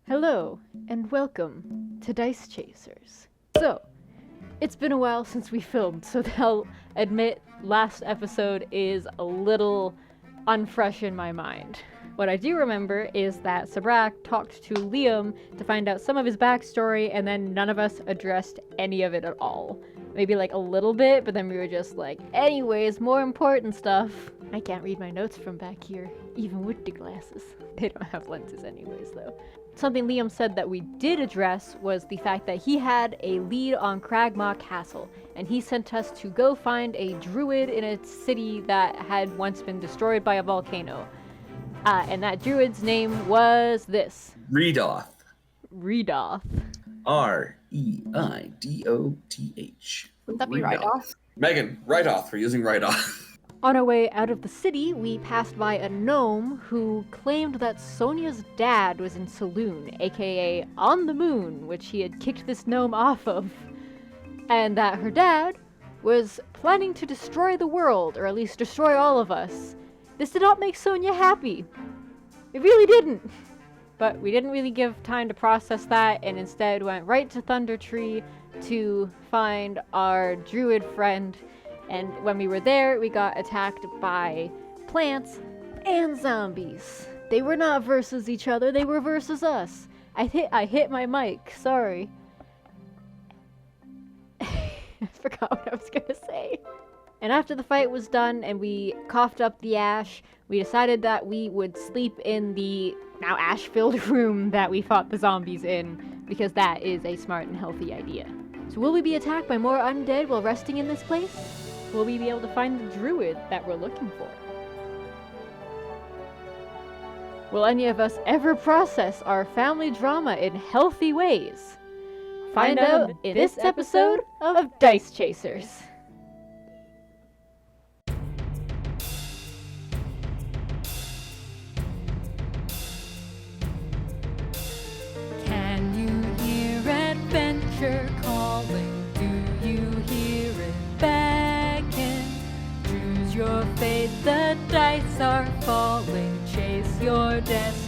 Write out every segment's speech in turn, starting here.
Hello, and welcome to Dice Chasers. So, it's been a while since we filmed, so I'll admit last episode is a little unfresh in my mind. What I do remember is that Sabrak talked to Liam to find out some of his backstory, and then none of us addressed any of it at all. Maybe like a little bit, but then we were just like, anyways, more important stuff. I can't read my notes from back here, even with the glasses. They don't have lenses anyways, though. Something Liam said that we did address was the fact that he had a lead on Cragmaw Castle, and he sent us to go find a druid in a city that had once been destroyed by a volcano. And that druid's name was this. Reidoth. Reidoth. R-E-I-D-O-T-H. Would that be Reidoth? Megan, Reidoth. We're using Reidoth. On our way out of the city, we passed by a gnome who claimed that Sonia's dad was in Saloon, aka on the moon, which he had kicked this gnome off of, and that her dad was planning to destroy the world, or at least destroy all of us. This did not make Sonia happy. It really didn't. But we didn't really give time to process that, and instead went right to Thundertree to find our druid friend. And when we were there, we got attacked by plants and zombies. They were not versus each other, they were versus us. I hit my mic, sorry. I forgot what I was gonna say. And after the fight was done and we coughed up the ash, we decided that we would sleep in the now ash-filled room that we fought the zombies in, because that is a smart and healthy idea. So will we be attacked by more undead while resting in this place? Will we be able to find the druid that we're looking for? Will any of us ever process our family drama in healthy ways? Find out in this episode of Dice Chasers. Can you hear adventure calling? Do you hear it beckon? Choose your fate, the dice are falling. Chase your destiny.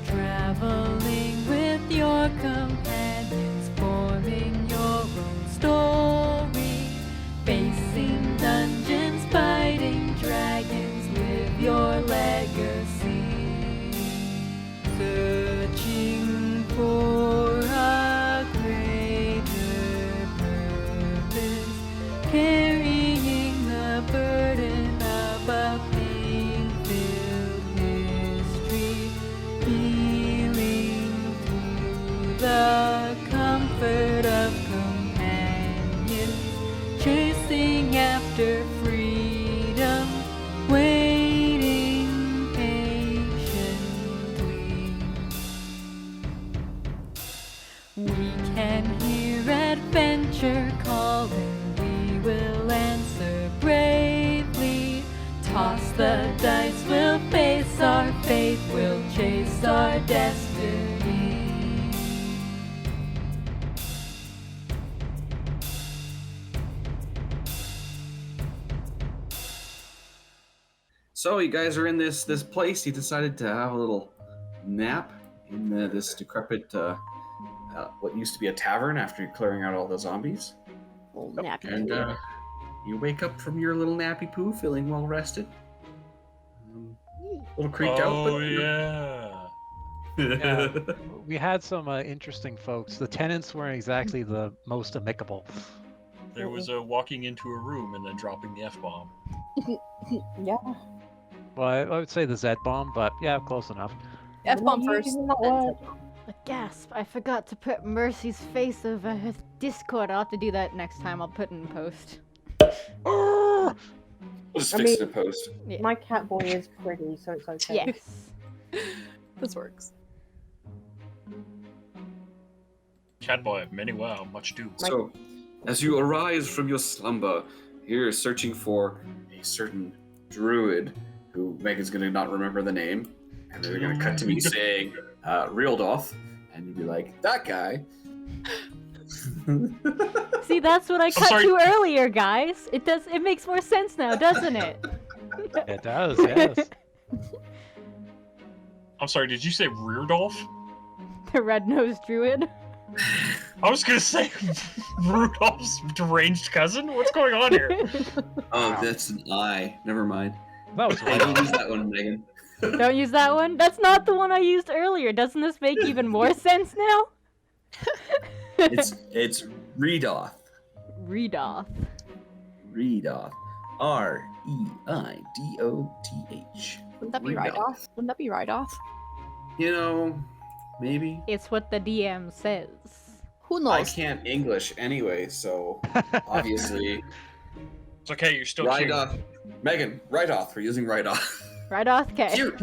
Traveling with your companions, forming your own story. Facing dungeons, fighting dragons, live your legacy. Searching for a greater purpose, carrying the burden of a pain-filled history, healing through the comfort of companions, chasing after freedom, waiting patiently. We can hear adventure calling, we will answer bravely. Toss the dice, we'll face our fate, we'll chase our destiny. So you guys are in this place. You decided to have a little nap in this decrepit, what used to be a tavern after clearing out all the zombies. Old nappy And poo. you wake up from your little nappy poo feeling well rested. A little creeped out, but Yeah, we had some interesting folks. The tenants weren't exactly the most amicable. There was a walking into a room and then dropping the F-bomb. Yeah. Well, I would say the Z-bomb, but yeah, close enough. F-bomb first. A gasp, I forgot to put Mercy's face over her Discord. I'll have to do that next time. I'll put it in post. we'll just fix it in post. Yeah. My cat boy is pretty, so it's okay. Yes. This works. Catboy, many wow, much do. So, as you arise from your slumber, you're searching for a certain druid who Megan's going to not remember the name, and they're going to cut to me saying, Reidoth, and you'd be like, that guy. See, that's what I cut sorry. to earlier, guys. It makes more sense now, doesn't it? It does, yes. I'm sorry, did you say Reidoth? The red-nosed druid. I was gonna say Rudolph's deranged cousin? What's going on here? Oh, that's an I. Never mind. That was Hey, don't use that one, Megan. Don't use that one? That's not the one I used earlier. Doesn't this make even more sense now? It's Reidoth. Reidoth. Reidoth. Reidoth. Wouldn't that be Reidoth? Wouldn't that be Reidoth? You know, maybe. It's what the DM says. Who I knows? can't English anyway, so obviously. It's okay, you're still cute. Reidoth. Megan, Reidoth. We're using Reidoth. Reidoth, okay. Cute.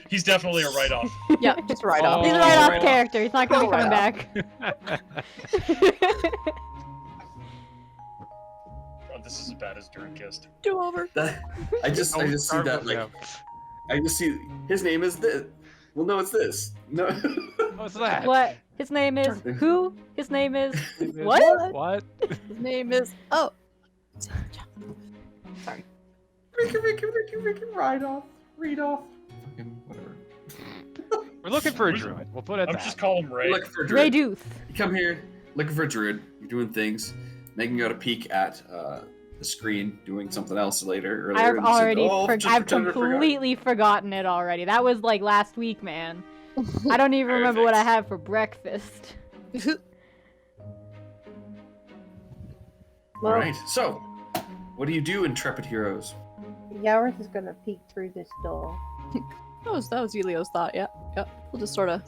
He's definitely a Reidoth. Yeah, just Reidoth. He's a Oh, Reidoth Reidoth. character. He's not gonna be Oh, coming Reidoth. back. Oh, this is as bad as Druid Kissed. Do over. I just see that like I just see his name is this. Well, no, it's this. No. What's that? What? His name is who? His name is what? What? His name is. Oh. Ricky, Reidoth. Fucking whatever. We're looking for a druid. We'll put it I'm that. just calling Ray. Looking for a druid. Reidoth. You come here, looking for a druid. You're doing things. Megan got a peek at the screen, doing something else later. Earlier, I've and said, already, "Oh, just I've pretend I forgot." completely forgotten it already. That was like last week, man. I don't even remember what I had for breakfast. Well, Alright, so, what do you do, intrepid heroes? Yareth is gonna peek through this door. That was Elio's thought. Yeah. Yep. We'll just sort of.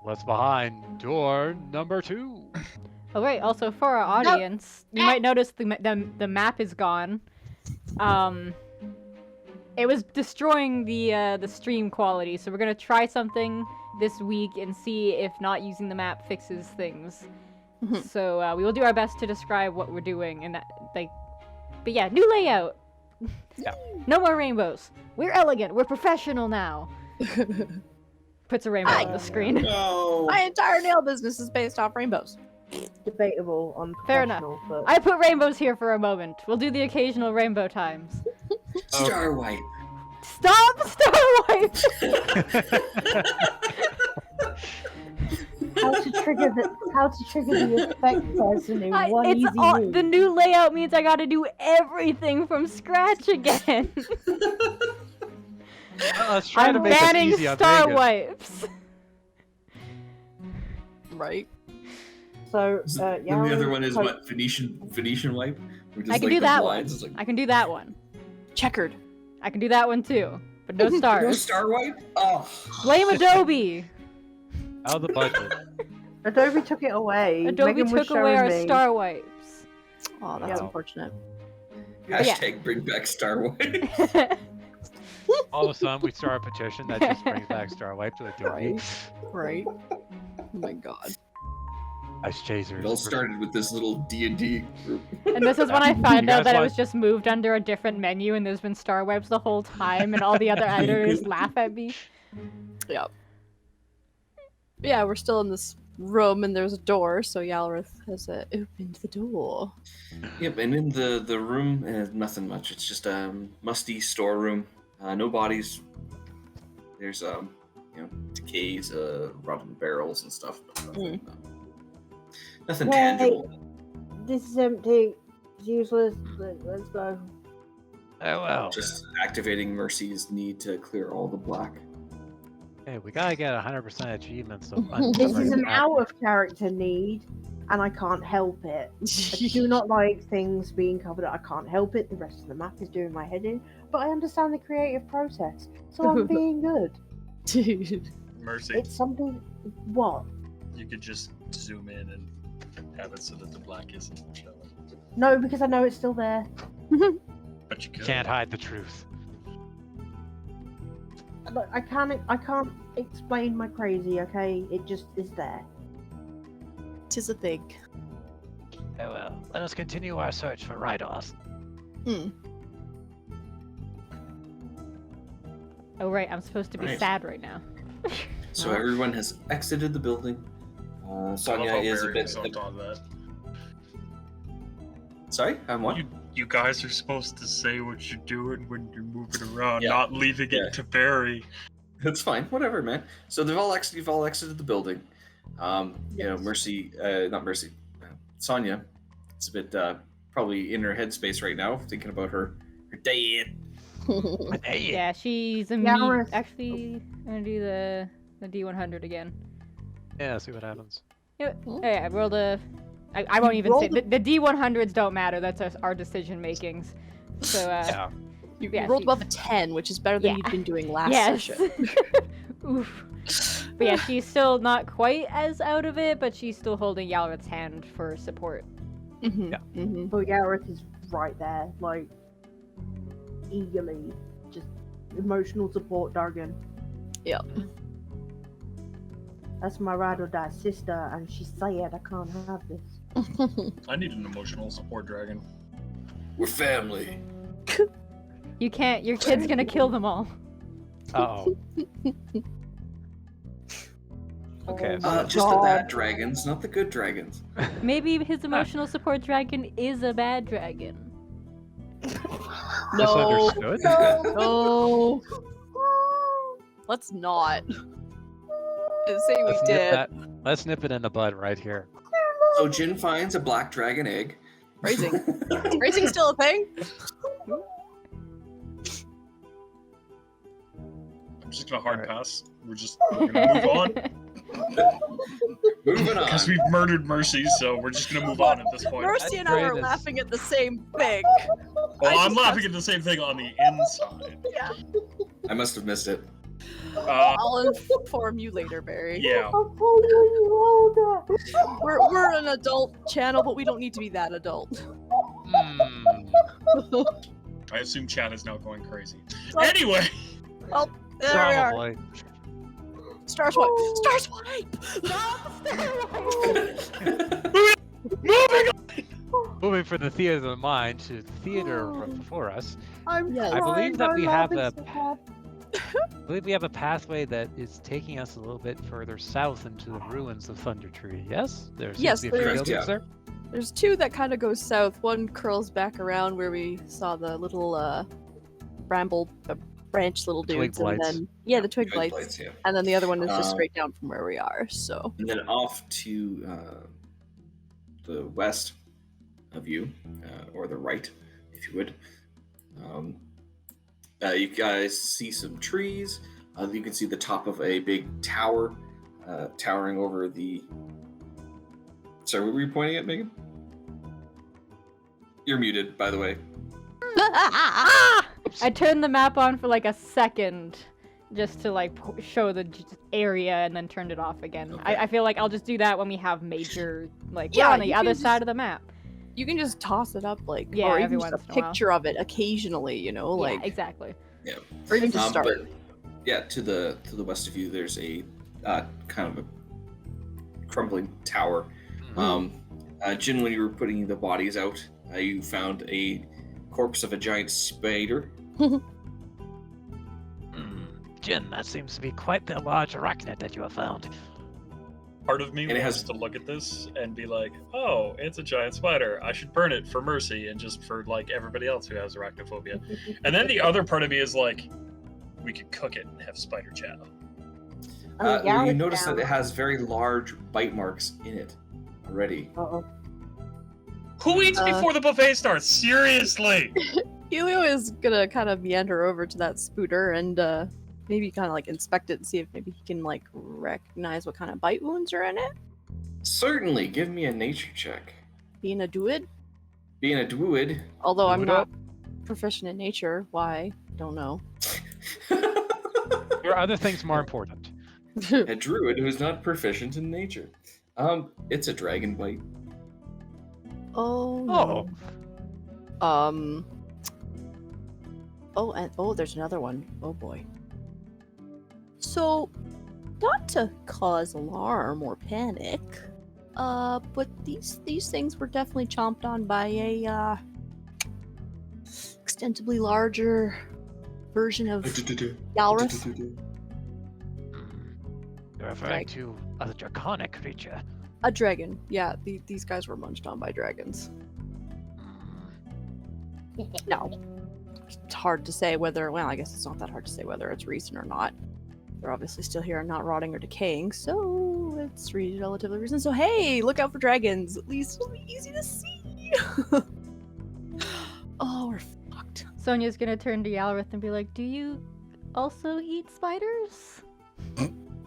What's behind door number 2? Oh wait, also for our audience, you might notice the map is gone. It was destroying the stream quality, so we're gonna try something this week and see if not using the map fixes things. Mhm. So we will do our best to describe what we're doing and that, like, but yeah, new layout. Yeah. No more rainbows. We're elegant. We're professional now. Puts a rainbow on the screen. No! My entire nail business is based off rainbows. Debatable on Fair enough. professional, but I put rainbows here for a moment. We'll do the occasional rainbow times. Star White. Stop, Starlight! how to trigger the effect person in one It's easy all, move. the new layout means I gotta do everything from scratch again. Let's try to I'm make it banning easy on star Vegas. wipes. Right. So, And the other one is what? Venetian wipe? Or just I can like do the that blinds? one. It's like, I can do that one. Checkered. I can do that one too. But no no stars. Star White? Oh. Blame Adobe. Out of the budget. Adobe took it away. Adobe Megan was took away showing our me. star wipes. Oh, that's Wow. unfortunate. Yeah. Hashtag bring back Star White. All of a sudden, we start a petition that just brings back Star Wipe to Adobe. Right. Right. Oh my god. Ice chasers. It all started with this little D&D group. And this is when I You found out guys that it want- was just moved under a different menu and there's been star wipes the whole time and all the other editors laugh at me. Yep. Yeah, we're still in this room and there's a door, so Yalrith has opened the door. Yep, and in the room, nothing much. It's just a musty storeroom. No bodies. There's decays, rotten barrels and stuff. But nothing, nothing Wait. tangible. This is empty. It's useless. Let's go. Oh well. Just activating Mercy's need to clear all the black. Hey, we gotta get 100% achievements. So This is an out of character need, and I can't help it. I do not like things being covered up. I can't help it. The rest of the map is doing my head in, but I understand the creative process, so I'm being good. Dude. Mercy, It's something. What? you could just zoom in and have it so that the black isn't showing. No, because I know it's still there. But you could. Can't hide the truth. Look, I can't explain my crazy. Okay, it just is there. Tis a thing. Oh well. Let us continue our search for Reidoth. Oh right, I'm supposed to be Right. sad right now. So everyone has exited the building. Sonia is a bit. on that. Sorry, I'm what? You guys are supposed to say what you're doing when you're moving around, Yeah. not leaving Yeah. it to Barry. It's fine. Whatever, man. So you've all exited the building. You know, Mercy, not Mercy, Sonia. It's a bit probably in her headspace right now, thinking about her dad. Yeah, she's Gareth. Actually, I'm gonna do the D100 again. Yeah, see what happens. Yeah, I rolled a. I won't even say the D100s don't matter. That's our decision makings. So Yeah. You Yeah, rolled she- above a 10, which is better than Yeah. you'd been doing last yes. session. Oof. But yeah, she's still not quite as out of it, but she's still holding Yalrith's hand for support. Mm-hmm. Yeah. Mm-hmm. But Gareth is right there, like eagerly, just emotional support Dargan. Yep. That's my ride or die sister, and she said I can't have this. I need an emotional support dragon. We're family. You can't. Your kid's gonna kill them all. Uh-oh. Okay. Oh Just the God. bad dragons, not the good dragons. Maybe his emotional support dragon is a bad dragon. No. Misunderstood? No. Let's not. Say we Let's nip did. that. Let's nip it in the bud right here. So Jin finds a black dragon egg. Raising. Is raising still a thing? I'm just gonna hard Alright. pass. We're gonna move on Moving on. because we've murdered Mercy, so we're just gonna move on at this point. Mercy and I were Great. laughing at the same thing. Well, I I'm just laughing at the same thing on the inside. Yeah. I must have missed it. I'll inform you later, Barry. Yeah. I'll tell you older. We're an adult channel, but we don't need to be that adult. I assume chat is now going crazy. Well- Anyway, There we are. Probably. Star swipe. Star swipe. moving on. Moving from the theater of the mind to the theater before us, I'm Yes. I crying, believe that I'm we have laughing a- so hard. I believe we have a pathway that is taking us a little bit further south into the ruins of Thundertree. Yes? There seems Yes, to be a few there is. buildings there. There's two that kind of go south. One curls back around where we saw the little branch little Twig dudes, and blights. then the twig Good blights, lights, yeah. and then the other one is just Um, straight down from where we are. So And then off to the west of you, or the right, if you would. You guys see some trees. You can see the top of a big tower, towering over the. Sorry, what were you pointing at, Megan? You're muted, by the way. I turned the map on for like a second, just to like show the area, and then turned it off again. Okay. I feel like I'll just do that when we have major, like, Yeah, we're on the you other can side just- of the map. you can just toss it up, like, Yeah, or every even just once a in a while. picture of it occasionally, you know, like, Yeah, exactly. or even just start. But, yeah, to the west of you, there's a kind of a crumbling tower. Jin, when you were putting the bodies out, you found a corpse of a giant spider. Jin, that seems to be quite the large arachnid that you have found. Part of me And it wants has- to look at this and be like, "Oh, it's a giant spider. I should burn it for Mercy and just for like everybody else who has arachnophobia." And then the other part of me is like, "We could cook it and have spider chow." You notice that it has very large bite marks in it already. Uh-oh. Who eats Uh, before the buffet starts? Seriously. Helio is gonna kind of meander over to that spooter and maybe kind of like inspect it and see if maybe he can like recognize what kind of bite wounds are in it. Certainly, give me a nature check. Being a druid, Being a druid, although I'm Druid not up. proficient in nature. Why? Don't know. There are other things more important. a druid who is not proficient in nature. It's a dragon bite. Oh. Oh. No. Oh, and there's another one. Oh boy. So, not to cause alarm or panic, but these things were definitely chomped on by a extensively larger version of Yalrith. You're referring to a draconic creature. A dragon. Yeah, these guys were munched on by dragons. Now, it's hard to say whether. Well, I guess it's not that hard to say whether it's recent or not. They're obviously still here and not rotting or decaying, so it's relatively recent. So hey, look out for dragons. At least it'll be easy to see. Oh, we're fucked. Sonia's gonna turn to Yalrith and be like, "Do you also eat spiders?"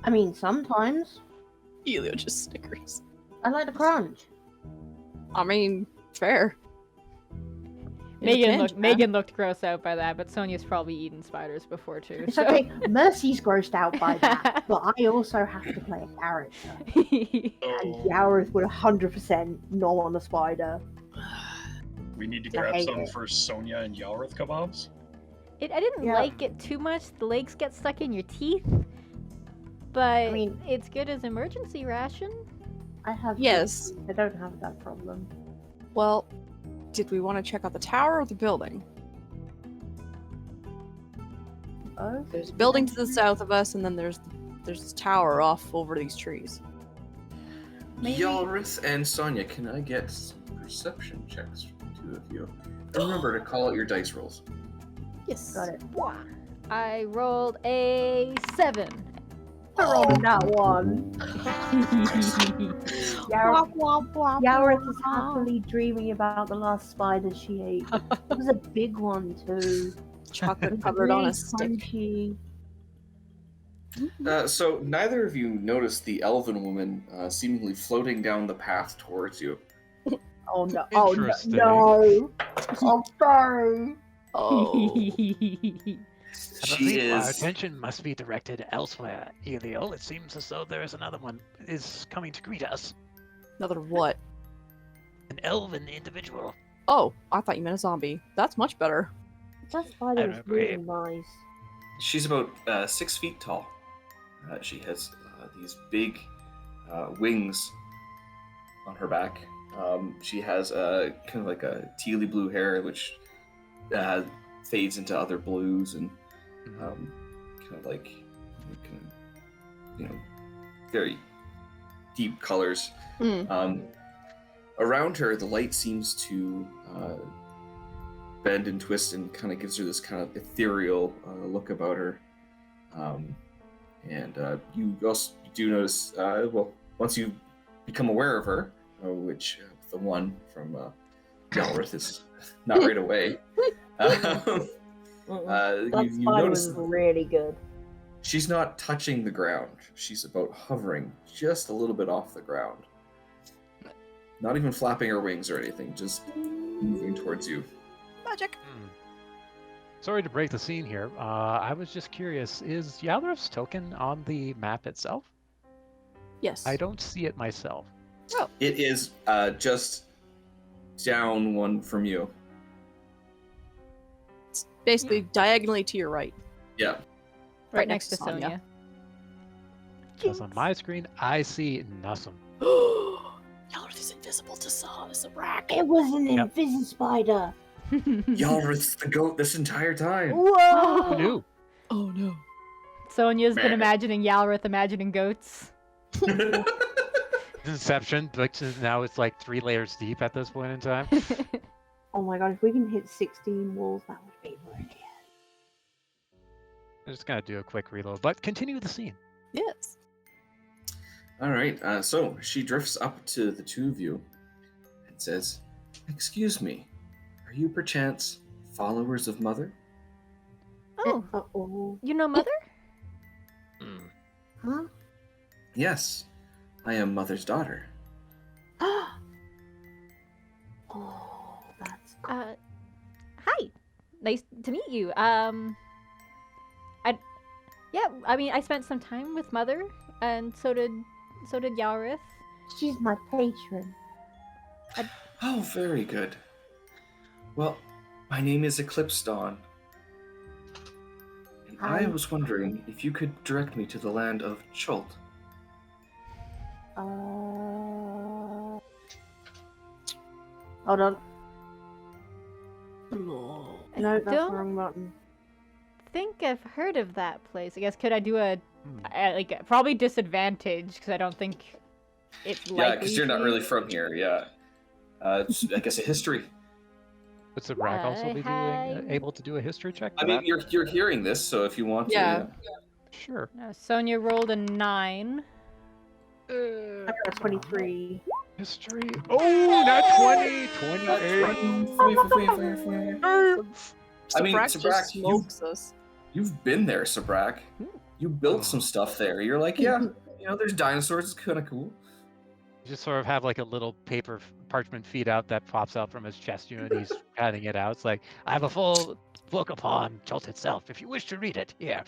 I mean, sometimes Elio just snickers. I like the crunch. I mean, fair. Megan looked grossed out by that, but Sonia's probably eaten spiders before too. It's so. okay. Mercy's grossed out by that, but I also have to play a character. And Yareth would 100% gnaw on a spider. We need to I grab hate some it. for Sonia and Yalrith kebabs. I didn't Yeah. like it too much. The legs get stuck in your teeth, but I mean- it's good as emergency ration. I have. Yes. I don't have that problem. Well, did we want to check out the tower or the building? Oh, There's a building to the south of us, and then there's this tower off over these trees. Maybe- Yalrith and Sonia, can I get some perception checks from the two of you? And remember to call out your dice rolls. Yes. got it. I rolled a 7. I rolled that one. Yareth is happily dreaming about the last spider she ate. It was a big one too. Chocolate covered on Really a stick. crunchy. So neither of you noticed the elven woman seemingly floating down the path towards you. Oh no! Oh Interesting. no! I'm sorry. Oh. She Our is. attention must be directed elsewhere, Elio. It seems as though there is another one is coming to greet us. Another what? An elven individual. Oh, I thought you meant a zombie. That's much better. That spider I was don't really agree. nice. She's about 6 feet tall. She has these big wings on her back. She has kind of like a tealy blue hair, which fades into other blues and kind of like, very deep colors. Around her, the light seems to bend and twist and kind of gives her this kind of ethereal look about her. And you also do notice, once you become aware of her, which the one from Galworth is not right away, That you spider notice was really good. she's not touching the ground. She's about hovering just a little bit off the ground. Not even flapping her wings or anything, just moving towards you. Magic. Sorry to break the scene here. I was just curious, is Yalrith's token on the map itself? Yes. I don't see it myself. It is just down one from you. It's basically diagonally to your right. Yeah. Right next to Sonia. Sonia. Because on my screen, I see nothing. Yalrith is invisible to Saw. This is a rack. It was an Yep. invisible spider. Yalrith's the goat this entire time. Who Whoa! knew? Oh no. Sonia's been Man. imagining Yalrith imagining goats. Inception, but now it's like 3 layers deep at this point in time. Oh my god, if we can hit 16 walls, that would be brilliant. I'm just gonna do a quick reload, but continue the scene. Yes. All right, so she drifts up to the two of you and says, "Excuse me, are you perchance followers of Mother?" Oh, Uh-oh. you know Mother? Huh? Yes, I am Mother's daughter. Oh, that's Hi. Nice to meet you. I mean, I spent some time with Mother, and so did Yalrith. she's my patron. Oh, very good. Well, my name is Eclipse Dawn. And I Hi. was wondering if you could direct me to the land of Chult. Hold on. Oh. No, that's the don't- wrong button. Think I've heard of that place. I guess could I do a Hmm. like probably disadvantage because I don't think it's likely. Yeah, because you're not to really be. from here, yeah. It's, I guess a history. Would the rack also be Hi. able to do a history check? I for mean, that? you're hearing this, so if you want Yeah. to... Sure. Sonia rolled a 9. I got a 23. History. Oh, not 20. 28. I mean, Sabrak Sabrak, just smokes us. You've been there, Sabrak. You built some stuff there. You're like, yeah, there's dinosaurs. It's kind of cool. You just sort of have like a little paper parchment feed out that pops out from his chest, and he's patting it out. It's like, I have a full book upon Chult itself. If you wish to read it, here.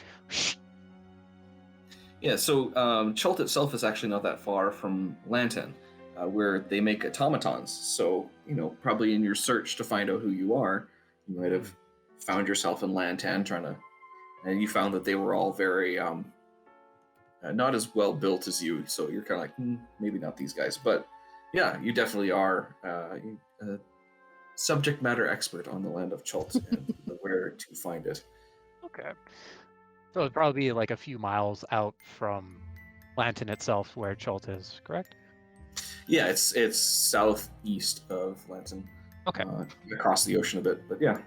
Yeah, so Chult itself is actually not that far from Lantan, where they make automatons. So, probably in your search to find out who you are, you might have found yourself in Lantan and you found that they were all very not as well built as you. So you're kind of like, maybe not these guys. But yeah, you definitely are a subject matter expert on the land of Chult and where to find it. Okay. So it'd probably be like a few miles out from Lantan itself where Chult is, correct? Yeah, it's southeast of Lantan. Okay. Across the ocean a bit, but yeah.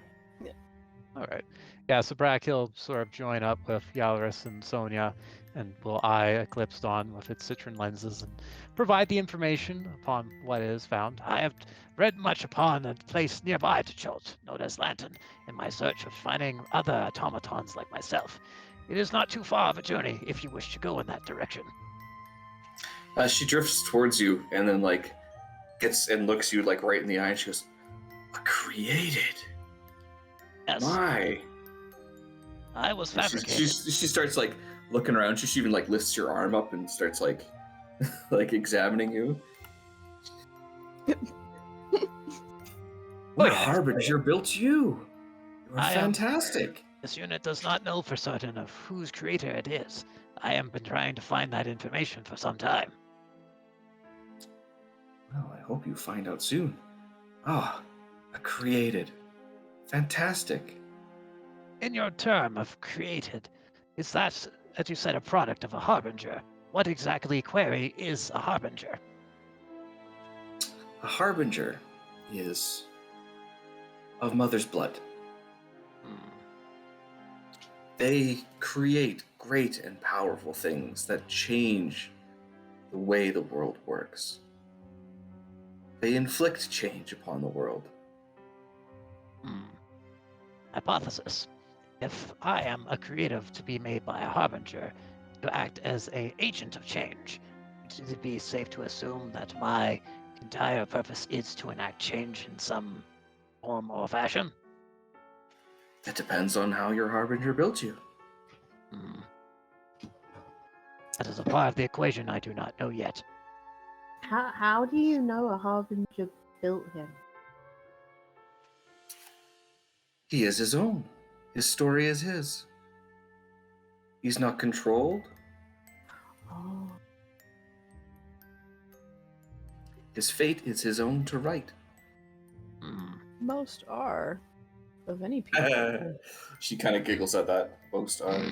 All right. Yeah, so Brack, he'll sort of join up with Yalris and Sonia, and will eye Eclipsed on with its citron lenses and provide the information upon what is found. I have read much upon a place nearby to Chult, known as Lantan, in my search of finding other automatons like myself. It is not too far of a journey if you wish to go in that direction. She drifts towards you and then gets and looks you right in the eye and she goes, created? Yes. Why? I was fabricated. She starts looking around. She even lifts your arm up and starts examining you. What harbinger built you? You're fantastic. This unit does not know for certain of whose creator it is. I have been trying to find that information for some time. Well, I hope you find out soon. A created. Fantastic. In your term of created, is that, as you said, a product of a harbinger? What exactly, query, is a harbinger? A harbinger is of mother's blood. They create great and powerful things that change the way the world works. They inflict change upon the world. Hypothesis. If I am a creative to be made by a harbinger, to act as an agent of change, would it be safe to assume that my entire purpose is to enact change in some form or fashion? That depends on how your harbinger built you. That is a part of the equation I do not know yet. How do you know a harbinger built him? He is his own. His story is his. He's not controlled. Oh. His fate is his own to write. Most are. Of any people. She kind of giggles at that. Most are.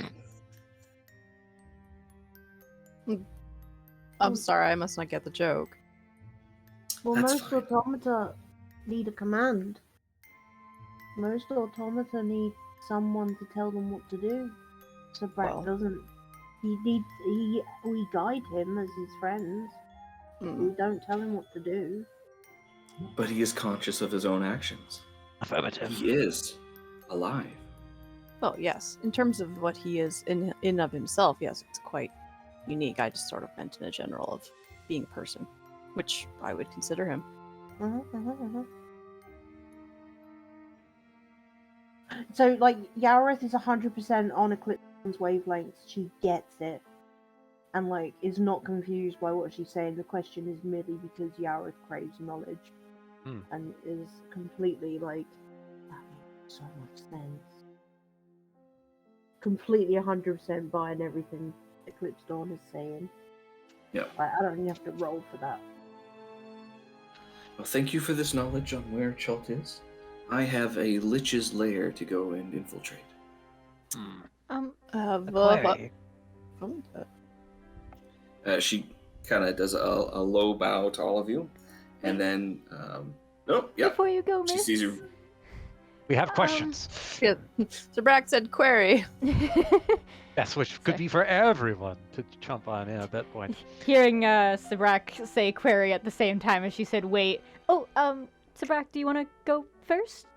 I'm sorry, I must not get the joke. Well, That's most fine. automata need a command. Most automata need someone to tell them what to do. So Brack doesn't. We guide him as his friends. We don't tell him what to do. But he is conscious of his own actions. Affirmative. He is alive. Well, yes. In terms of what he is in of himself, yes, it's quite unique. I just sort of meant in a general of being a person, which I would consider him. So, Yareth is 100% on Eclipse's wavelengths. She gets it. And, is not confused by what she's saying. The question is merely because Yareth craves knowledge. And is completely, that makes so much sense. Completely 100% buying everything Eclipse Dawn is saying. Yeah. I don't even have to roll for that. Well, thank you for this knowledge on where Chult is. I have a Lich's lair to go and infiltrate. She kind of does a low bow to all of you, and then, Before you go, she miss, sees you. We have questions. Yeah. Zabrak said query. Yes, which could be for everyone to jump on in at that point. Hearing Sabrak say query at the same time as she said wait. Oh, Sabrak, do you want to go first?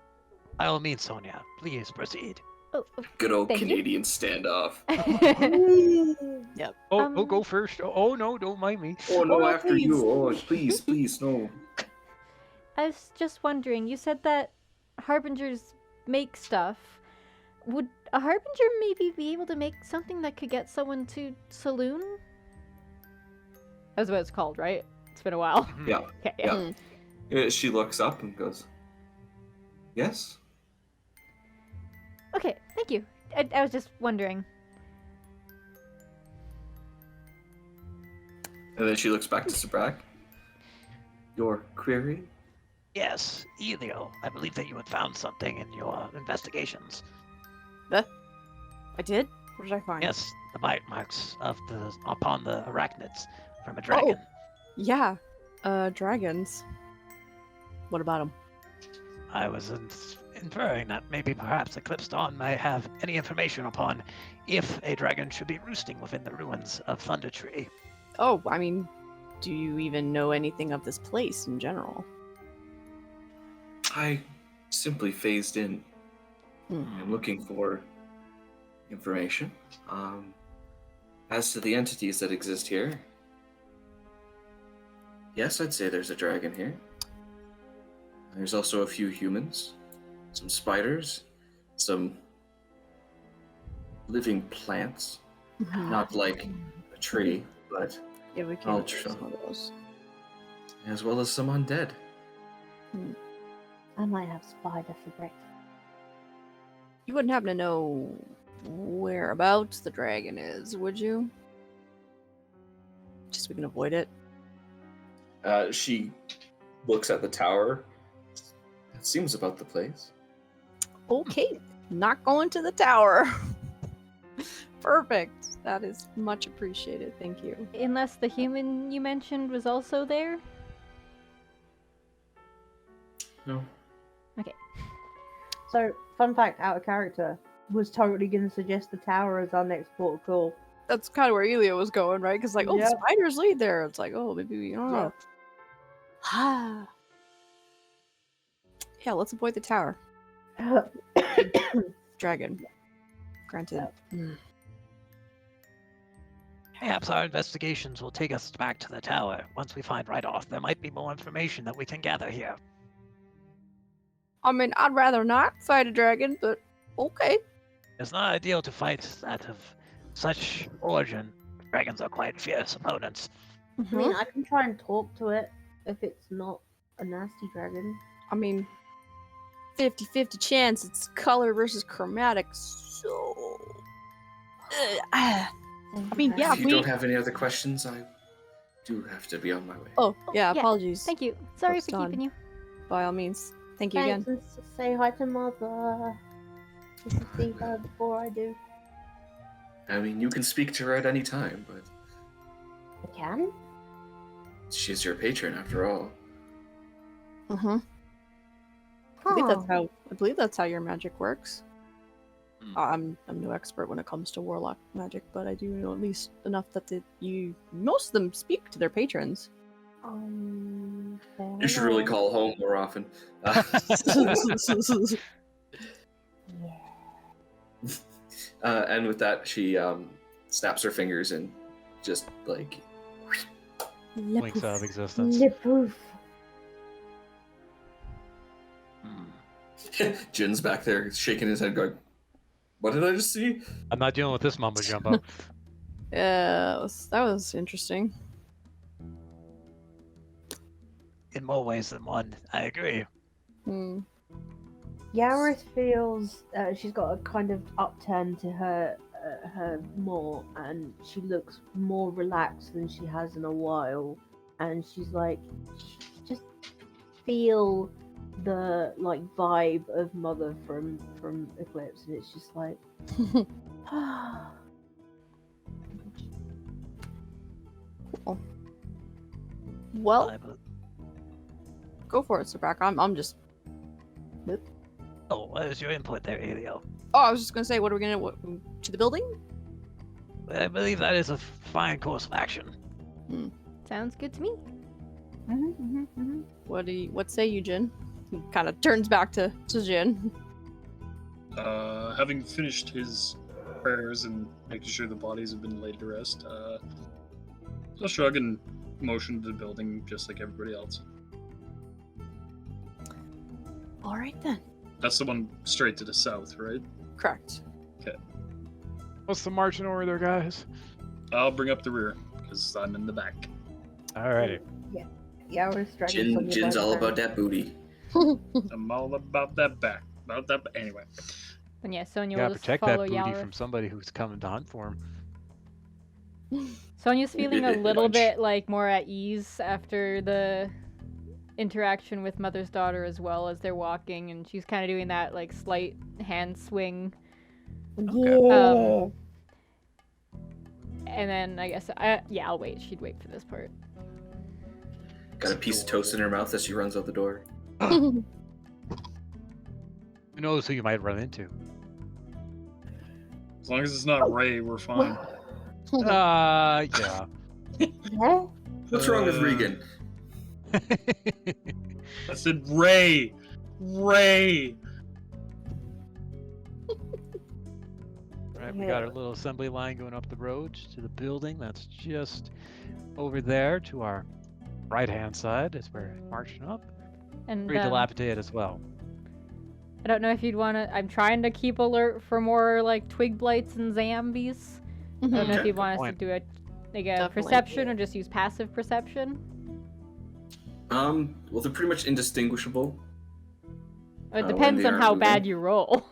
By all means, Sonia, please proceed. Oh, Good old Thank you. Canadian standoff. Yep. Oh, go first. Oh, no, don't mind me. Oh no, no, after please. you. Oh, please, no. I was just wondering, you said that harbingers make stuff. Would a harbinger maybe be able to make something that could get someone to Saloon? That's what it's called, right? It's been a while. Yeah. Okay, yeah. Mm. She looks up and goes, yes? Okay, thank you. I was just wondering. And then she looks back to Sabrak. Your query? Yes, Elio, I believe that you had found something in your investigations. I did? What did I find? Yes, the bite marks upon the arachnids from a dragon. Yeah. Dragons. What about them? I was inferring that maybe perhaps Eclipse Dawn may have any information upon if a dragon should be roosting within the ruins of Thundertree. Oh, I mean, do you even know anything of this place in general? I simply phased in. Hmm. I'm looking for information. As to the entities that exist here, yes, I'd say there's a dragon here. There's also a few humans, some spiders, some living plants. Not like a tree, but Yeah, we I'll can try. some of those. as well as some undead. I might have spider for breakfast. You wouldn't happen to know whereabouts the dragon is, would you? Just so we can avoid it. She looks at the tower. It seems about the place. Okay, not going to the tower. Perfect. That is much appreciated. Thank you. Unless the human you mentioned was also there? No. So, fun fact, out of character, was totally going to suggest the tower as our next port of call. That's kind of where Elio was going, right? Because like, oh, Yep. spiders lead there. It's like, oh, maybe we don't know. Ah. Yeah, let's avoid the tower. Dragon. Granted. Mm. Perhaps our investigations will take us back to the tower. Once we find Reidoth, there might be more information that we can gather here. I mean, I'd rather not fight a dragon, but okay. It's not ideal to fight that of such origin. Dragons are quite fierce opponents. I mean, I can try and talk to it if it's not a nasty dragon. I mean, 50-50 chance it's color versus chromatic, so... I mean, yeah, If you don't have any other questions, I do have to be on my way. Oh, yeah, yeah, apologies. Thank you. Sorry What's for done? keeping you. By all means. Thank you Thanks, again. and say hi to Mother. Just to see her before I do. I mean, you can speak to her at any time, but I can? she's your patron after all. Uh-huh. I believe that's how your magic works. I'm no expert when it comes to warlock magic, but I do know at least enough that most of them speak to their patrons. You should really call home more often. And with that, she snaps her fingers and just like Winks out of existence. Lipoof. Jin's back there shaking his head, going, "What did I just see?" I'm not dealing with this mumbo jumbo. Yeah, that was interesting. In more ways than one, I agree. Yaris feels she's got a kind of upturn to her more, and she looks more relaxed than she has in a while. And she's like, just feel the like vibe of Mother from Eclipse, and it's just like, Well, go for it, Sabrak. I'm just. Oh, what is your input there, Elio? Oh, I was just gonna say, what are we gonna to the building? I believe that is a fine course of action. Sounds good to me. What say you, Jin? He kind of turns back to Jin. Having finished his prayers and making sure the bodies have been laid to rest, he'll shrug and motion to the building just like everybody else. All right then. That's the one straight to the south, right? Correct. What's the marching order, guys? I'll bring up the rear because I'm in the back. Alrighty. Yeah, we're striking. Jin's all about that booty. I'm all about that back. Anyway. And yeah, Sonya Gotta will just protect that follow booty Yalra. from somebody who's coming to hunt for him. Sonya's feeling a little Lunch. bit like more at ease after the interaction with Mother's daughter as well as they're walking, and she's kind of doing that like slight hand swing. Yeah. And then I guess I'll wait. She'd wait for this part. Got a piece of toast in her mouth as she runs out the door. Who knows who you might run into? As long as it's not Ray, we're fine. Yeah. Yeah? What's wrong with Regan? I said Ray! Ray! Right, we got our little assembly line going up the road to the building. That's just over there to our right-hand side as we're marching up. And Pretty dilapidated as well. I don't know if you'd want to. I'm trying to keep alert for more like twig blights and zombies. I don't know if Okay. you'd want us to Point. do a Definitely. perception or just use passive perception. Well, they're pretty much indistinguishable. It when depends they on aren't how moving. bad you roll.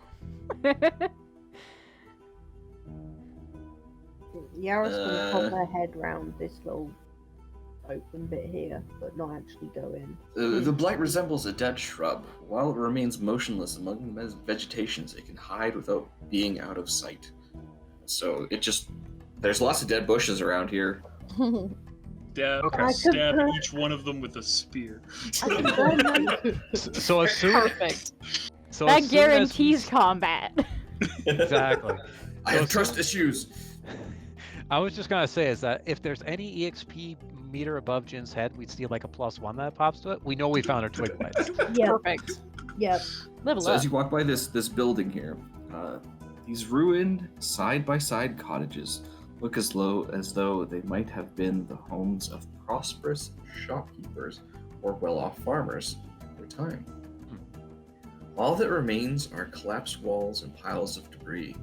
Yara's gonna pop her head round this little open bit here, but not actually go in. The blight resembles a dead shrub. While it remains motionless among the vegetations, it can hide without being out of sight. So there's lots of dead bushes around here. Stab each one of them with a spear. So as soon Perfect. so That as soon as guarantees combat. exactly. I have trust issues. I was just gonna say is that if there's any EXP meter above Jin's head, we'd see like a +1 that pops to it. We know we found our twig blights. Yeah, Perfect. yeah. Little So up. as you walk by this building here, these ruined side-by-side cottages look as though they might have been the homes of prosperous shopkeepers or well-off farmers at their time. All that remains are collapsed walls and piles of debris.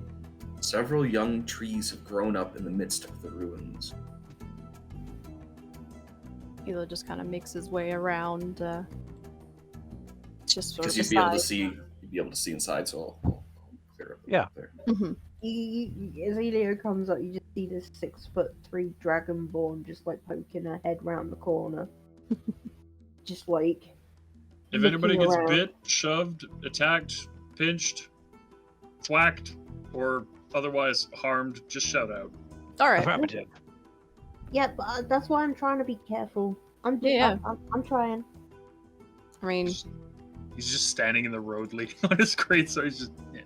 Several young trees have grown up in the midst of the ruins. Hilo just kind of makes his way around. Just sort Because of you'd be able to aside. see, inside. So I'll clear up. Yeah. There. As Elio comes up, you just see this 6'3" dragonborn just like poking her head round the corner. Just like. If looking anybody gets around. bit, shoved, attacked, pinched, thwacked, or otherwise harmed, just shout out. All right. Affirmative. Yeah, but that's why I'm trying to be careful. I'm trying. I mean, He's just standing in the road leading on his crate, so he's just. Yeah.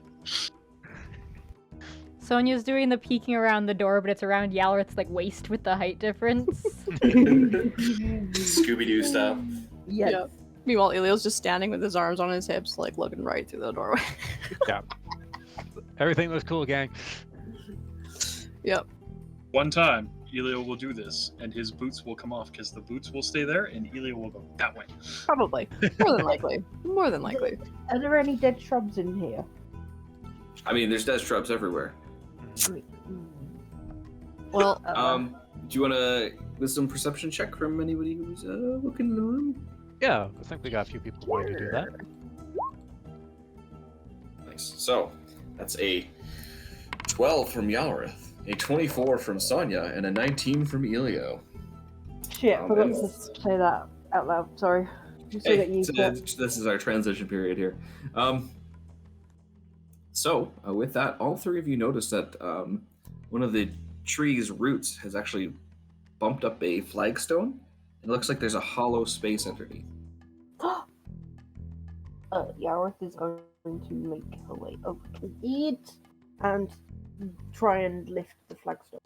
Sonya's doing the peeking around the door, but it's around Yalrith's like waist with the height difference. Scooby-Doo style. Yes. Yeah. Meanwhile, Elio's just standing with his arms on his hips, like looking right through the doorway. Everything was cool, gang. Yep. One time, Elio will do this, and his boots will come off because the boots will stay there, and Elio will go that way. Probably. More than likely. More than likely. Are there any dead shrubs in here? I mean, there's dead shrubs everywhere. Well, Do you want a wisdom perception check from anybody who's looking in the room? Yeah, I think we got a few people willing to do that. Nice. So, that's a 12 from Yalrith, a 24 from Sonya, and a 19 from Elio. Shit, I forgot and- to say that out loud. Sorry. Just so Hey, that you this is our transition period here. So, with that, all three of you notice that one of the tree's roots has actually bumped up a flagstone. It looks like there's a hollow space underneath. Yareth is going going to make her way over to it and try and lift the flagstone.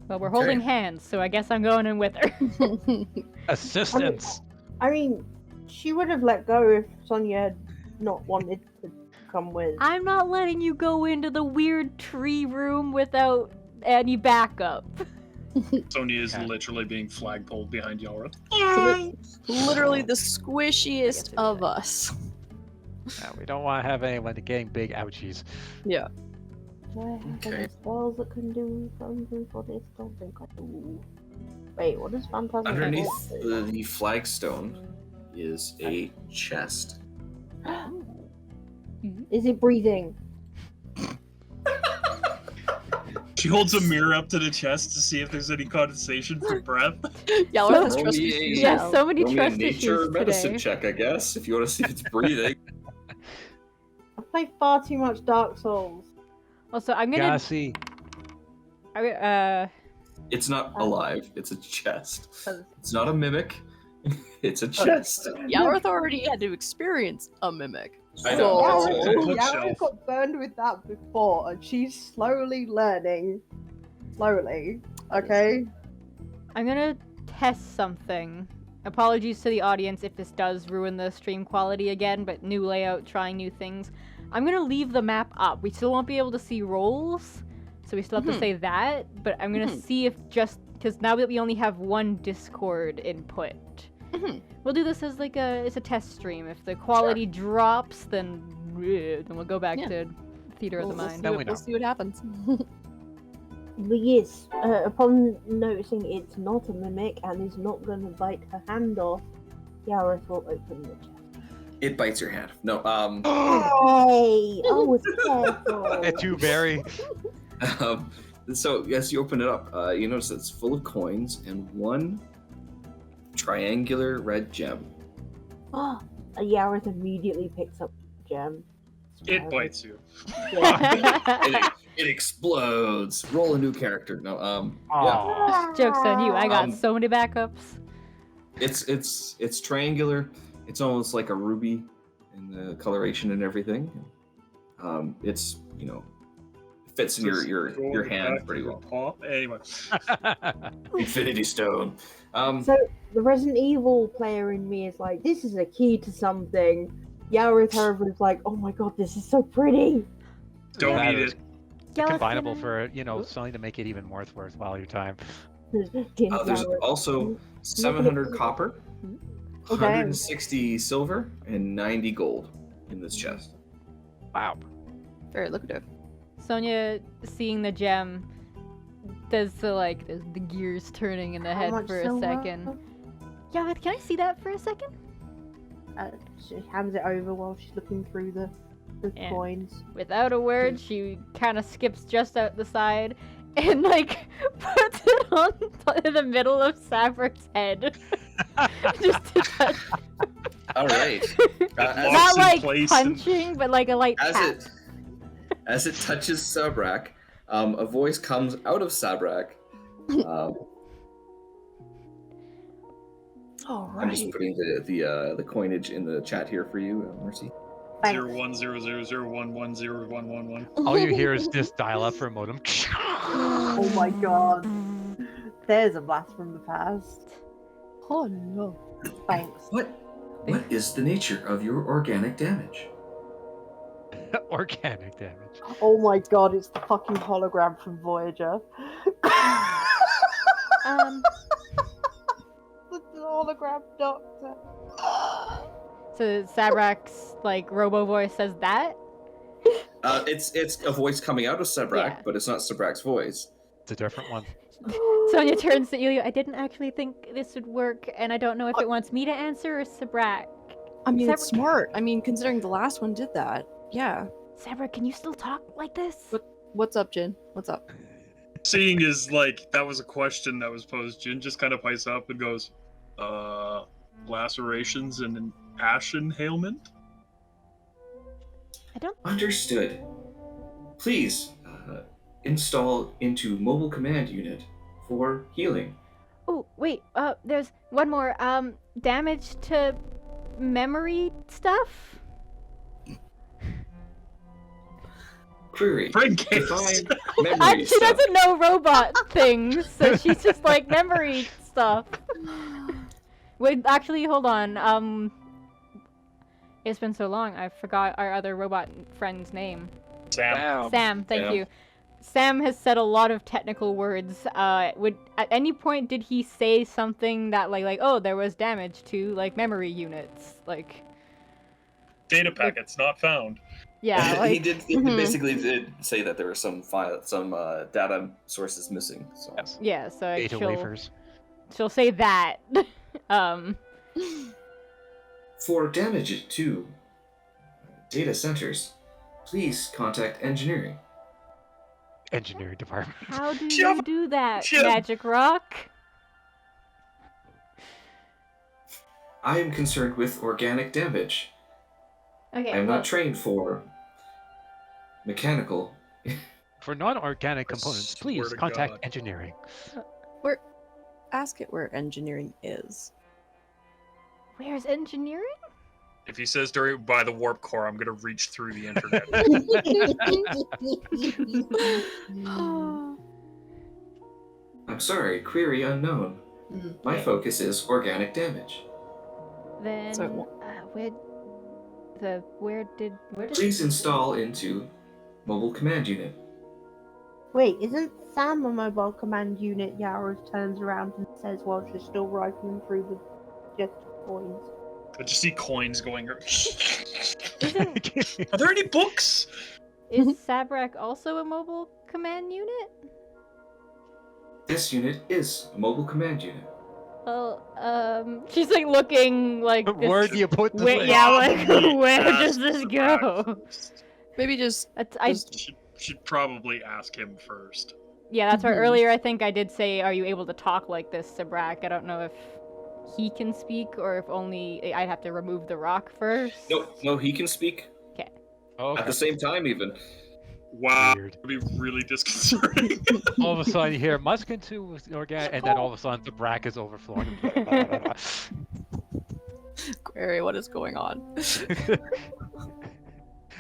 Well, we're holding Okay. hands, so I guess I'm going in with her. Assistance. I mean, she would have let go if Sonia had not wanted to come with. I'm not letting you go into the weird tree room without any backup. Sonya is Yeah. literally being flagpoled behind Yara. Literally the squishiest of us. Yeah, we don't want to have anyone getting big ouchies. Yeah. Do I have Okay. any spells that can do something for this? Don't think I do. Wait, what does Phantasm Underneath do? the flagstone is a chest. Is it breathing? She holds a mirror up to the chest to see if there's any condensation from breath. Y'all So- are the Roll trust me issues a- Yeah, now. so many Roll me a trust nature issues medicine today. check, I guess, if you want to see if it's breathing. I play far too much Dark Souls. Also, I'm gonna. Gotta see. It's not alive. It's a chest. It's not a mimic. It's a chest. Yalarth already had to experience a mimic. I know, So- that's a Yara bookshelf. got burned with that before, and she's slowly learning. Slowly, okay? I'm gonna test something. Apologies to the audience if this does ruin the stream quality again, but new layout, trying new things. I'm gonna leave the map up. We still won't be able to see rolls, so we still have to say that, but I'm gonna see if just, because now that we only have one Discord input, we'll do this as like it's a test stream. If the quality drops, then we'll go back Yeah. to Theater of the Mind. Then we know. We'll see what happens. But yes, upon noticing it's not a mimic and is not going to bite her hand off, Yareth will open the chest. It bites your hand. No, Hey! I was careful. It too very. So as you open it up, you notice it's full of coins and one triangular red gem. Oh, Yareth immediately picks up the gem. It bites you. It explodes. Roll a new character. No, yeah. Aw. Joke's on you. I got Um, so many backups. It's triangular. It's almost like a ruby in the coloration and everything. It's fits in your hand pretty well. Anyway, Infinity Stone. So the Resident Evil player in me is like, this is a key to something. Yareth, however, is like, oh my god, this is so pretty. don't That eat is it. combinable for something to make it even more worthwhile your time. There's Yareth. also 700 copper, Okay. 160 silver, and 90 gold in this chest. Wow. Very lucrative. Sonia, seeing the gem, does the gears turning in the How head much for a silver? second. Yeah, can I see that for a second? She hands it over while she's looking through the Yeah. coins. Without a word, she kind of skips just out the side and puts it on in the middle of Sabric's head, just to touch. All right. Locks Not in like place and- punching, but like a light tap. As it touches Sabrak, a voice comes out of Sabrak. All I'm just right. putting the coinage in the chat here for you, Mercy. Thanks. 01000110111. All you hear is this dial-up for a modem. Oh my god. There's a blast from the past. Oh no. Thanks. What is the nature of your organic damage? Organic damage. Oh my god, it's the fucking hologram from Voyager. The hologram doctor. So Sabrac's robo voice says that. It's a voice coming out of Sabrak, Yeah. but it's not Sabrak's voice. It's a different one. Sonia turns to Ilya. I didn't actually think this would work, and I don't know if it wants me to answer or Sabrak. I mean, it's Sabra- smart. I mean, considering the last one did that. Yeah. Sabrak, can you still talk like this? What's up, Jin? What's up? Seeing is that was a question that was posed. Jin just kind of pipes up and goes, lacerations and an ash inhalement? I don't. Understood. Please install into mobile command unit for healing. Oh wait. There's one more. Damage to memory stuff. Query. Brain games. Define memory She stuff. doesn't know robot things, so she's just like memory stuff. Wait, actually, hold on. It's been so long, I forgot our other robot friend's name. Sam. Sam, thank Sam. you. Sam has said a lot of technical words. At any point did he say something that like oh, there was damage to like memory units, like Data packets not found. yeah, he like did. He Mhm. basically did say that there were some data sources missing. So Yes. yeah, so like, Data wafers. she'll say that. for damage to data centers, please contact engineering. Engineering department. How do Shove- you do that, shove- Magic Rock? I am concerned with organic damage. Okay, I am well, not trained for mechanical. For non-organic I components, swear please to contact God. engineering. Ask it where engineering is. where's engineering? If he says by the warp core, I'm gonna reach through the internet. I'm sorry, query unknown. My Okay. focus is organic damage. Then So it won't- where did Please install into mobile command unit. Wait, isn't Sam a mobile command unit? Yaros turns around and says while she's still rifling through the just coins. I just see coins going. Isn't Are there any books? is Sabrak also a mobile command unit? This unit is a mobile command unit. Well, she's like looking like this. Where do you put the Wait, thing? yeah, like Probably where does ask this the go? rat first. Maybe just I Should probably ask him first. yeah, that's why Mhm. earlier I think I did say, "Are you able to talk like this, Sabrak?" I don't know if he can speak or if only I'd have to remove the rock first. No, he can speak Oh, at the same time even. Wow, Weird. that'd be really disconcerting. All of a sudden you hear Muskin 2 with organic, and then all of a sudden the brack is overflowing. query what is going on.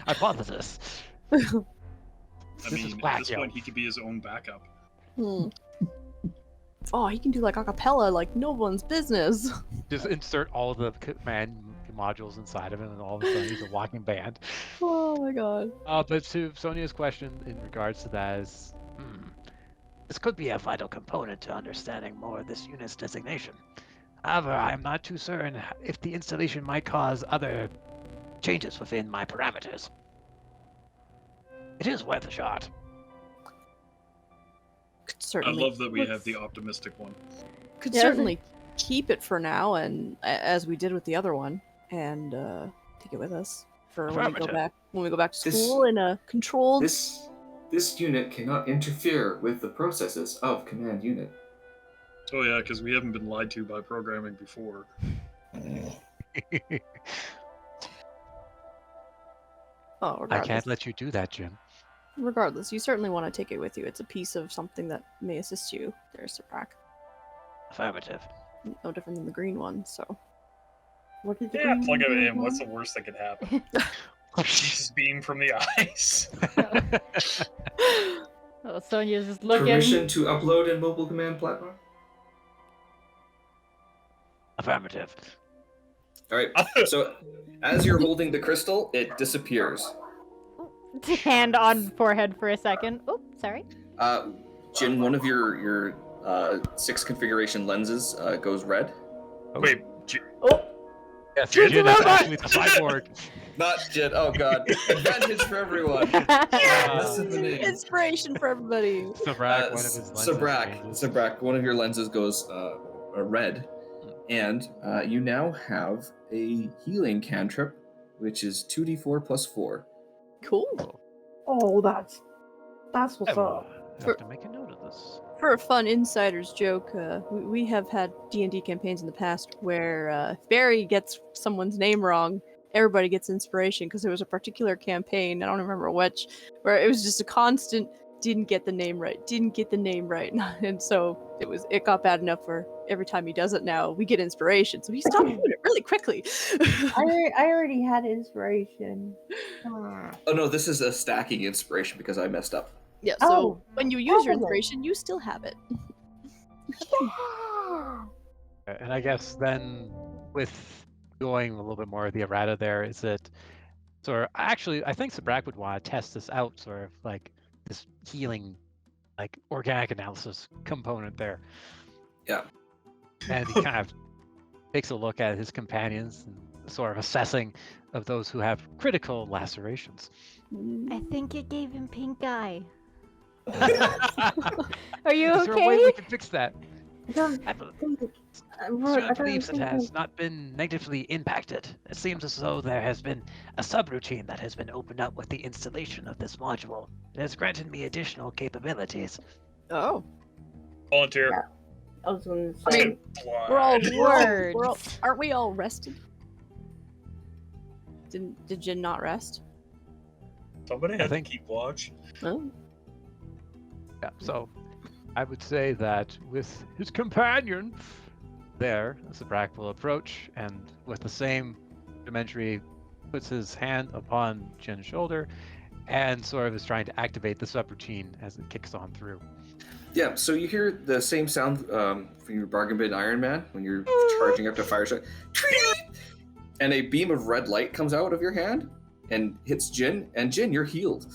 Hypothesis. I This is mean, at whack, this yo. point, he could be his own backup. Oh, he can do like acapella, like no one's business. Just insert all the command modules inside of him, and all of a sudden he's a walking band. Oh my god. But to Sonia's question in regards to that is, this could be a vital component to understanding more of this unit's designation. However, I am not too certain if the installation might cause other changes within my parameters. It is worth a shot. Could I certainly love that we have let's- the optimistic one. could Yeah. certainly keep it for now, and as we did with the other one, and take it with us for when we go Affirmative. back to This- school in a controlled. This unit cannot interfere with the processes of command unit. Oh yeah, because we haven't been lied to by programming before. Oh, I regardless. can't let you do that, Jim. Regardless, you certainly want to take it with you. It's a piece of something that may assist you. There's Sabrak. Affirmative. No different than the green one, so. What did the Yeah, green plug it one in. do? What's the worst that could happen? Jesus beam from the eyes. Oh, Sonia's just looking. Permission to upload in mobile command platform? Affirmative. Alright, so as you're holding the crystal, it disappears. Hand on forehead for a second. Oh, sorry. Jin, one of your 6 configuration lenses goes red. Wait, Oh, Yes, Jin's Jin a is robot! actually the cyborg. Not Jin, oh god. Advantage for everyone. Listen to me. Inspiration for everybody. Sabrak, one of his lenses changes. Sabrak, one of your lenses goes red, and you now have a healing cantrip, which is 2d4 plus 4. Cool. Oh, that's what's I up. will have to make a note of this. For a fun insider's joke, we have had D&D campaigns in the past where if Barry gets someone's name wrong, everybody gets inspiration, because there was a particular campaign, I don't remember which, where it was just a constant didn't get the name right, and so it got bad enough where every time he does it now, we get inspiration. So he stopped doing it really quickly. I already had inspiration. Oh no, this is a stacking inspiration because I messed up. Yeah, so Oh, when you use your probably. inspiration, you still have it. And I guess then with going a little bit more of the errata there, is it sort of actually I think Sabrak would want to test this out, sort of like this healing, like organic analysis component there. Yeah. And he kind of takes a look at his companions and sort of assessing of those who have critical lacerations. I think it gave him pink eye. Are you Is there a way okay? we can fix that? I don't I bel- think Stuart believes it has not been negatively impacted. It seems as though there has been a subroutine that has been opened up with the installation of this module. It has granted me additional capabilities. Oh. Volunteer. I was going to I say. mean, we're all Words. aren't we all rested? Did Jin not rest? Somebody I had to think- keep watch. Oh. Yeah, so I would say that with his companion there, Zabrak will approach and with the same Dementry puts his hand upon Jin's shoulder and sort of is trying to activate the subroutine as it kicks on through. Yeah, so you hear the same sound from your bargain bin Iron Man when you're charging up to fire shot. And a beam of red light comes out of your hand and hits Jin, and Jin, you're healed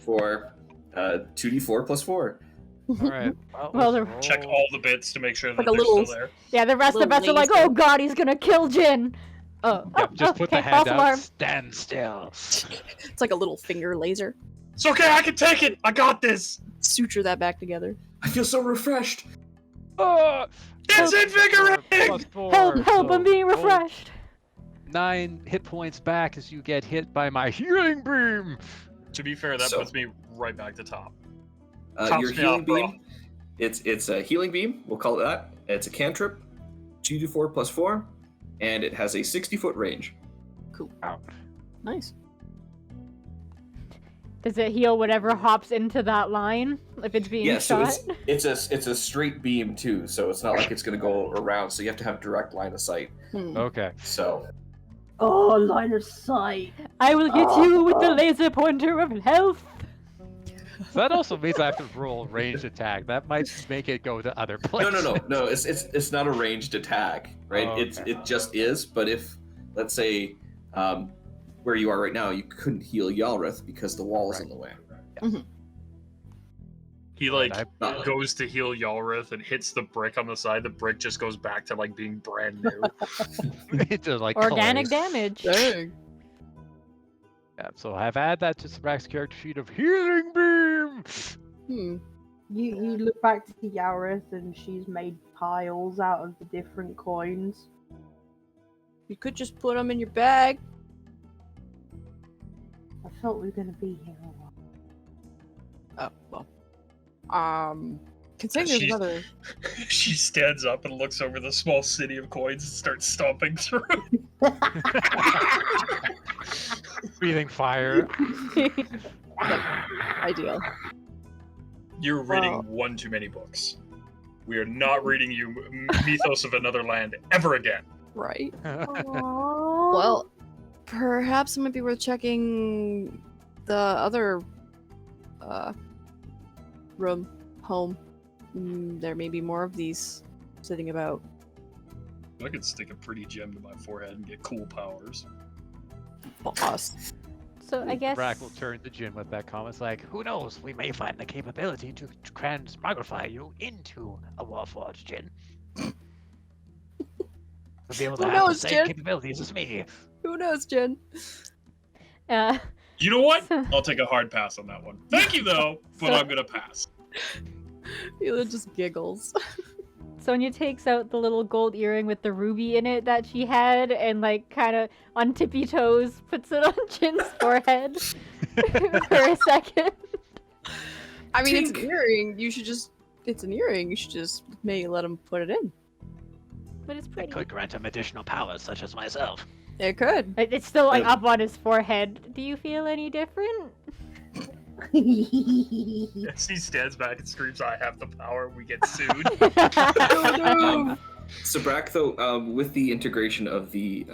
for 2d4 plus 4. All right. Well, let's the- Check roll. all the bits to make sure that Like a they're little- still there. Yeah, the rest of the Little bets are like, laser. oh god, he's gonna kill Jin. Oh, Yep, just put the okay, hand false out. alarm. Stand still. It's like a little finger laser. It's okay, I can take it! I got this! Suture that back together. I feel so refreshed. Oh, It's Help. invigorating! plus 4, Help, so I'm being roll refreshed. 9 hit points back as you get hit by my healing beam. To be fair, that So- puts me right back to top. Your Tops me healing off, bro. beam, it's a healing beam, we'll call it that. It's a cantrip, 2d4 plus 4, and it has a 60-foot range. Cool. Wow. Nice. Does it heal whatever hops into that line if it's being Yeah, so shot? it's a straight beam too, so it's not like it's gonna go around, so you have to have direct line of sight. Okay. So Oh, line of sight. I will get you with the laser pointer of health. So that also means I have to roll ranged attack. That might make it go to other no, places. no, it's not a ranged attack, right? Oh, okay. It just is. But if, let's say, where you are right now, you couldn't heal Yalrith because the wall is in the way. He like I- goes to heal Yalrith and hits the brick on the side. The brick just goes back to like being brand new. to, like, Organic collapse. damage. Dang. Yeah, so I've added that to Sabrak's character sheet of healing beam. You look back to Yareth and she's made piles out of the different coins. You could just put them in your bag. I thought we were going to be here a while. Oh, well. Considering there's She's- another. She stands up and looks over the small city of coins and starts stomping through. Breathing fire. Ideal. You're reading Wow. one too many books. We are not reading you Mythos of Another Land ever again. Right. Aww. Well, perhaps it might be worth checking the other room, home. There may be more of these sitting about. I could stick a pretty gem to my forehead and get cool powers. Boss. So I guess Sabrak will turn to Jin with that comment. It's like, who knows? We may find the capability to transmogrify you into a Warforged, Jin. We'll be able to Who have the knows, same Jin? capabilities as me. Who knows, Jen? You know what? I'll take a hard pass on that one. Thank you though, but I'm gonna pass. Hila just giggles. Sonia takes out the little gold earring with the ruby in it that she had and like kind of on tippy toes puts it on Jin's forehead for a second. I mean, it's an Tink. earring. You should just. It's an earring. You should just maybe let him put it in. But it's It pretty. could grant him additional powers, such as myself. It could. It's still like up on his forehead. Do you feel any different? As he stands back and screams, "I have the power," we get sued. Sabrak, though, with the integration of the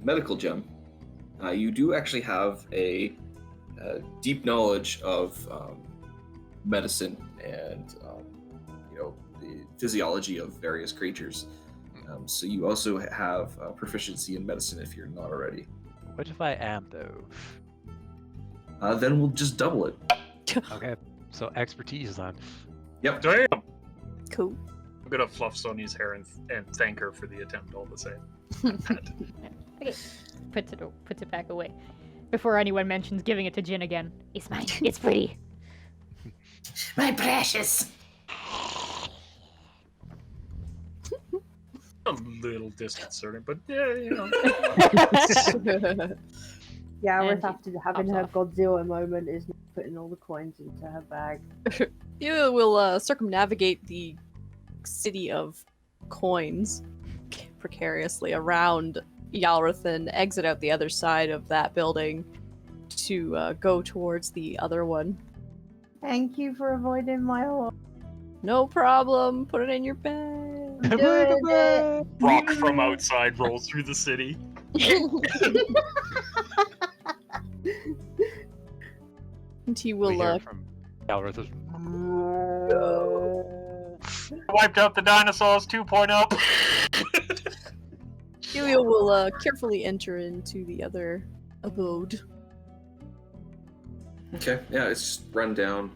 medical gem, you do actually have a deep knowledge of medicine and the physiology of various creatures. So you also have proficiency in medicine if you're not already. What if I am, though? Then we'll just double it. Okay, so expertise then. Yep. Damn! Cool. I'm gonna fluff Sonia's hair and thank her for the attempt all the same. Okay, puts it back away. Before anyone mentions giving it to Jin again. It's mine. It's pretty. My precious. A little disconcerting, but yeah, you know. Gareth, And after having pops her off. Godzilla moment, is not putting all the coins into her bag. You will circumnavigate the city of coins precariously around Yalrith and exit out the other side of that building to go towards the other one. Thank you for avoiding my horse. No problem. Put it in your bag. Doing it. Rock from outside rolls through the city. And he We will hear from Galrath. Wiped out the dinosaurs 2.0. Helio will carefully enter into the other abode. Okay, yeah, it's just run down.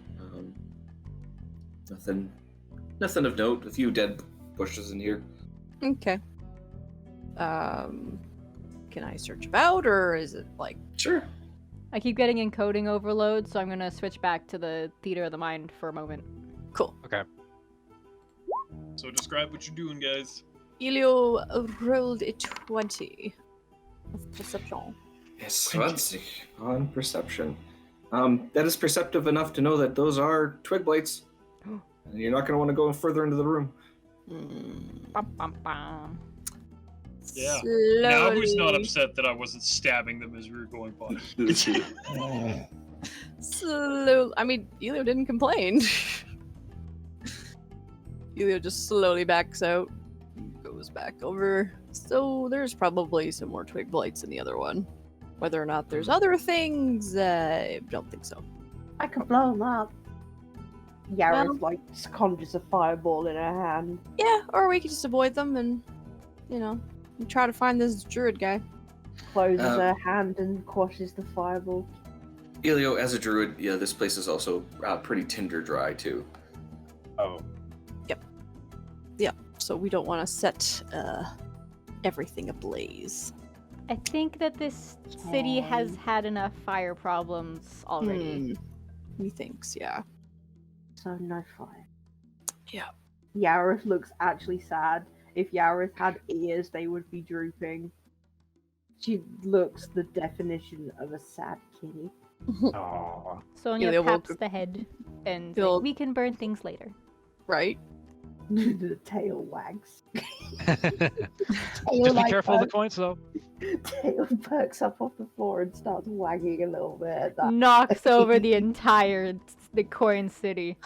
Nothing of note. A few dead bushes in here. Okay. Can I search about, or is it like... Sure. I keep getting encoding overload, so I'm gonna switch back to the theater of the mind for a moment. Cool. Okay. So describe what you're doing, guys. Elio rolled a 20 of perception. Yes, 20 on perception. That is perceptive enough to know that those are twig blights. And you're not going to want to go further into the room. Bum, bum, bum. Yeah. Slowly. Now who's not upset that I wasn't stabbing them as we were going by? Slowly. I mean, Elio didn't complain. Elio just slowly backs out, goes back over. So there's probably some more twig blights in the other one. Whether or not there's other things, I don't think so. I could blow them up. Yarrow Well- conjures a fireball in her hand. Yeah, or we could just avoid them and, and try to find this druid guy. Closes Um, her hand and quashes the fireball. Elio, as a druid, yeah, this place is also pretty tinder dry, too. Oh. So we don't want to set everything ablaze. I think that this city has had enough fire problems already. Methinks, yeah. So no fire. Yeah. Yarrow looks actually sad. If Yarrow had ears, they would be drooping. She looks the definition of a sad kitty. Oh. Sonia Elio will taps the head and He'll- like, we can burn things later. Right? The tail wags. Just be careful of the coins, though. Tail perks up off the floor and starts wagging a little bit at that. Knocks over the coin city.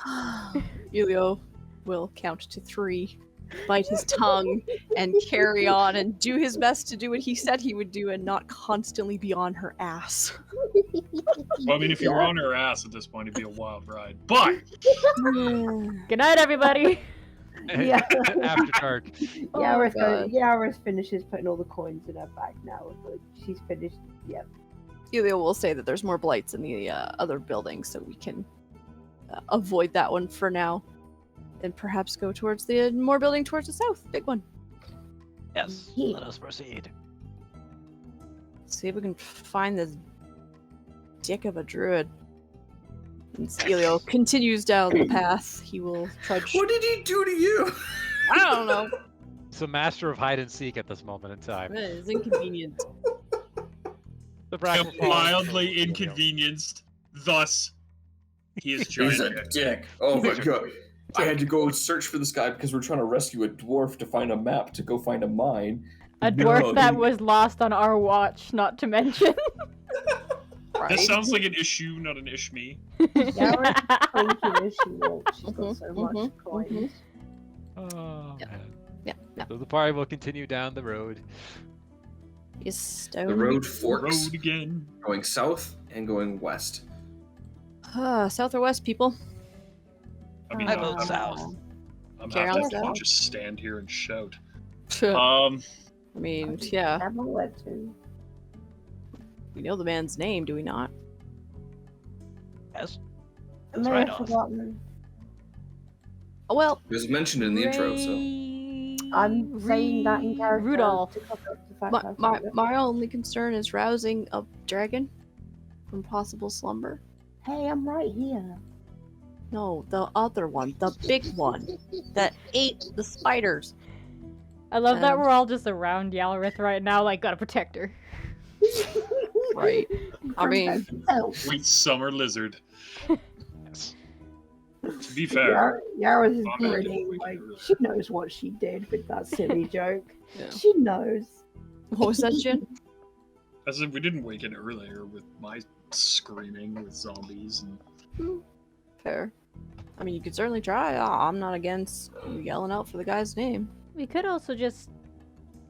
Elio will count to 3, bite his tongue, and carry on and do his best to do what he said he would do and not constantly be on her ass. Well, I mean, if you were on her ass at this point, it'd be a wild ride. But Good night, everybody. Yeah. After dark. God. Yarrow finishes putting all the coins in her bag now. Like, she's finished. Yep. Elio will say that there's more blights in the other building, so we can avoid that one for now. And perhaps go towards the more building towards the south. Big one. Yes. Yeah. Let us proceed. See if we can find this dick of a druid. And Elio continues down the path. He will trudge. What did he do to you? I don't know. He's a master of hide and seek at this moment in time. It is inconvenient. The bracket am falls. mildly inconvenienced. Thus, he is He's a giant. dick. Oh my god. I had to go search for this guy because we're trying to rescue a dwarf to find a map to go find a mine. A dwarf No, that he- was lost on our watch, not to mention. Right. This sounds like an issue, not an ish-me. Garrett's thinking as she walks. She's got so much mhm, coins. Oh, Yep. man. Yeah. So the party will continue down the road. Is stone. The road forks, Road again. going south and going west. South or west, people? I mean, I I'm, vote I'm, south. I'm Carry happy on to south. just stand here and shout. I mean, yeah. I'm aware too. We know the man's name, do we not? Yes. I That's may right have off. forgotten. Oh, well, It was mentioned in the intro, so I'm saying that in character Rudolph. to cover up the fact my, I've my, got it. my only concern is rousing a dragon from possible slumber. Hey, I'm right here. No, the other one, the big one that ate the spiders. I love that Um, we're all just around Yalrith right now, like, gotta protect her. Right. I mean, Sweet summer lizard. Yes. To be fair, Yara's is I'm gonna grinning wake like her. she knows what she did with that silly joke. Yeah. She knows. What was that, Jin? as if we didn't wake it earlier with my screaming with zombies and Fair. I mean, you could certainly try. I'm not against you yelling out for the guy's name. We could also just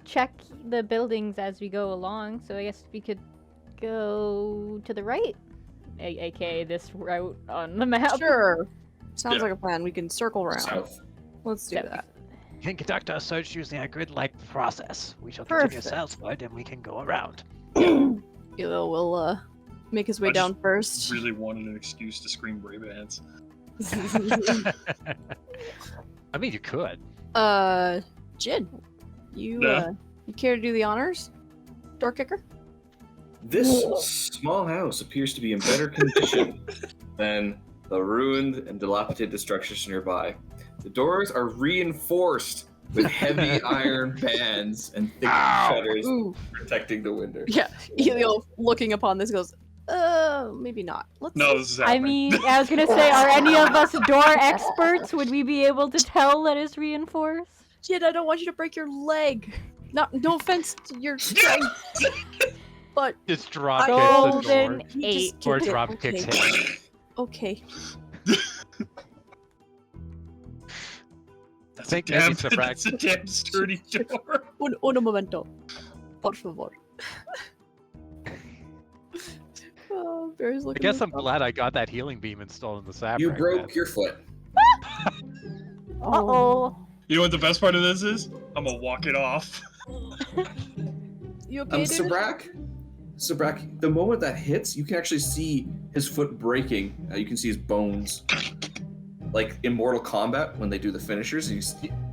check the buildings as we go along, so I guess we could go to the right, aka this route on the map. Sure. Sounds Yeah. like a plan. We can circle around. south. Let's do South. that. You can conduct our search using a grid-like process. We shall continue Perfect. southward and we can go around. Elo will make his way I just down first. really wanted an excuse to scream Ray-Bans. I mean, you could. Jin, you Yeah. you care to do the honors? Door kicker? This small house appears to be in better condition than the ruined and dilapidated structures nearby. The doors are reinforced with heavy iron bands and thick Ow. shutters Ooh. protecting the window. Yeah. Elio, looking upon this, goes, maybe not. Let's No, this is I happening. mean, I was gonna say, are any of us door experts? Would we be able to tell that it's reinforced? Jin, I don't want you to break your leg. No offense to your strength, but Just drop Golden kick the door. you eight. just Or kicked it. drop Okay. kicks him. Okay. That's Think a damn, maybe Sabrak- that's a damn sturdy door. Un momento. Por favor. Barry's I looking guess this I'm up. glad I got that healing beam installed in the sap. You right broke then. your foot. Uh-oh. You know what the best part of this is? I'm gonna walk it off. You okay, David? Sabrak, the moment that hits, you can actually see his foot breaking. You can see his bones. Like in Mortal Kombat, when they do the finishers,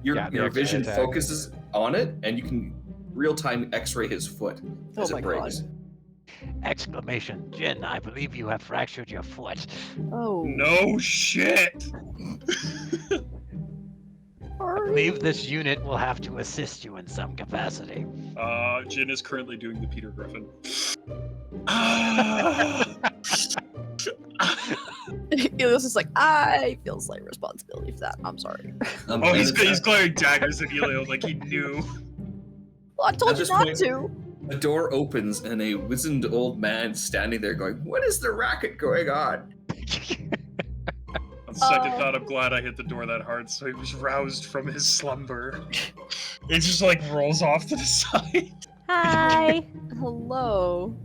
your Yeah, the your X-ray vision attack. focuses on it, and you can real-time X-ray his foot Oh as my it breaks. Exclamation. Jin, I believe you have fractured your foot. Oh. No shit. I believe this unit will have to assist you in some capacity. Jin is currently doing the Peter Griffin. Ah. Elio's just like, I feel slight responsibility for that. I'm sorry. Um, Oh, and he's it's- glaring daggers at Elio like he knew. Well, I told At you this not point- to. The door opens, and a wizened old man standing there going, "What is the racket going on?" On second thought, I'm glad I hit the door that hard, so he was roused from his slumber. It just like rolls off to the side. Hi. Hello.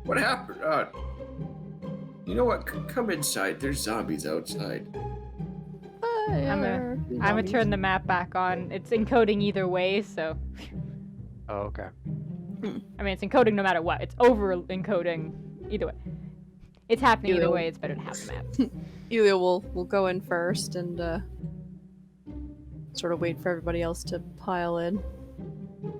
What happened? You know what? Come inside. There's zombies outside. I'm gonna turn the map back on. It's encoding either way, so Oh, okay. I mean it's encoding no matter what. It's over encoding either way. It's happening either Either way. It's better to have the map. Elio will go in first and sort of wait for everybody else to pile in.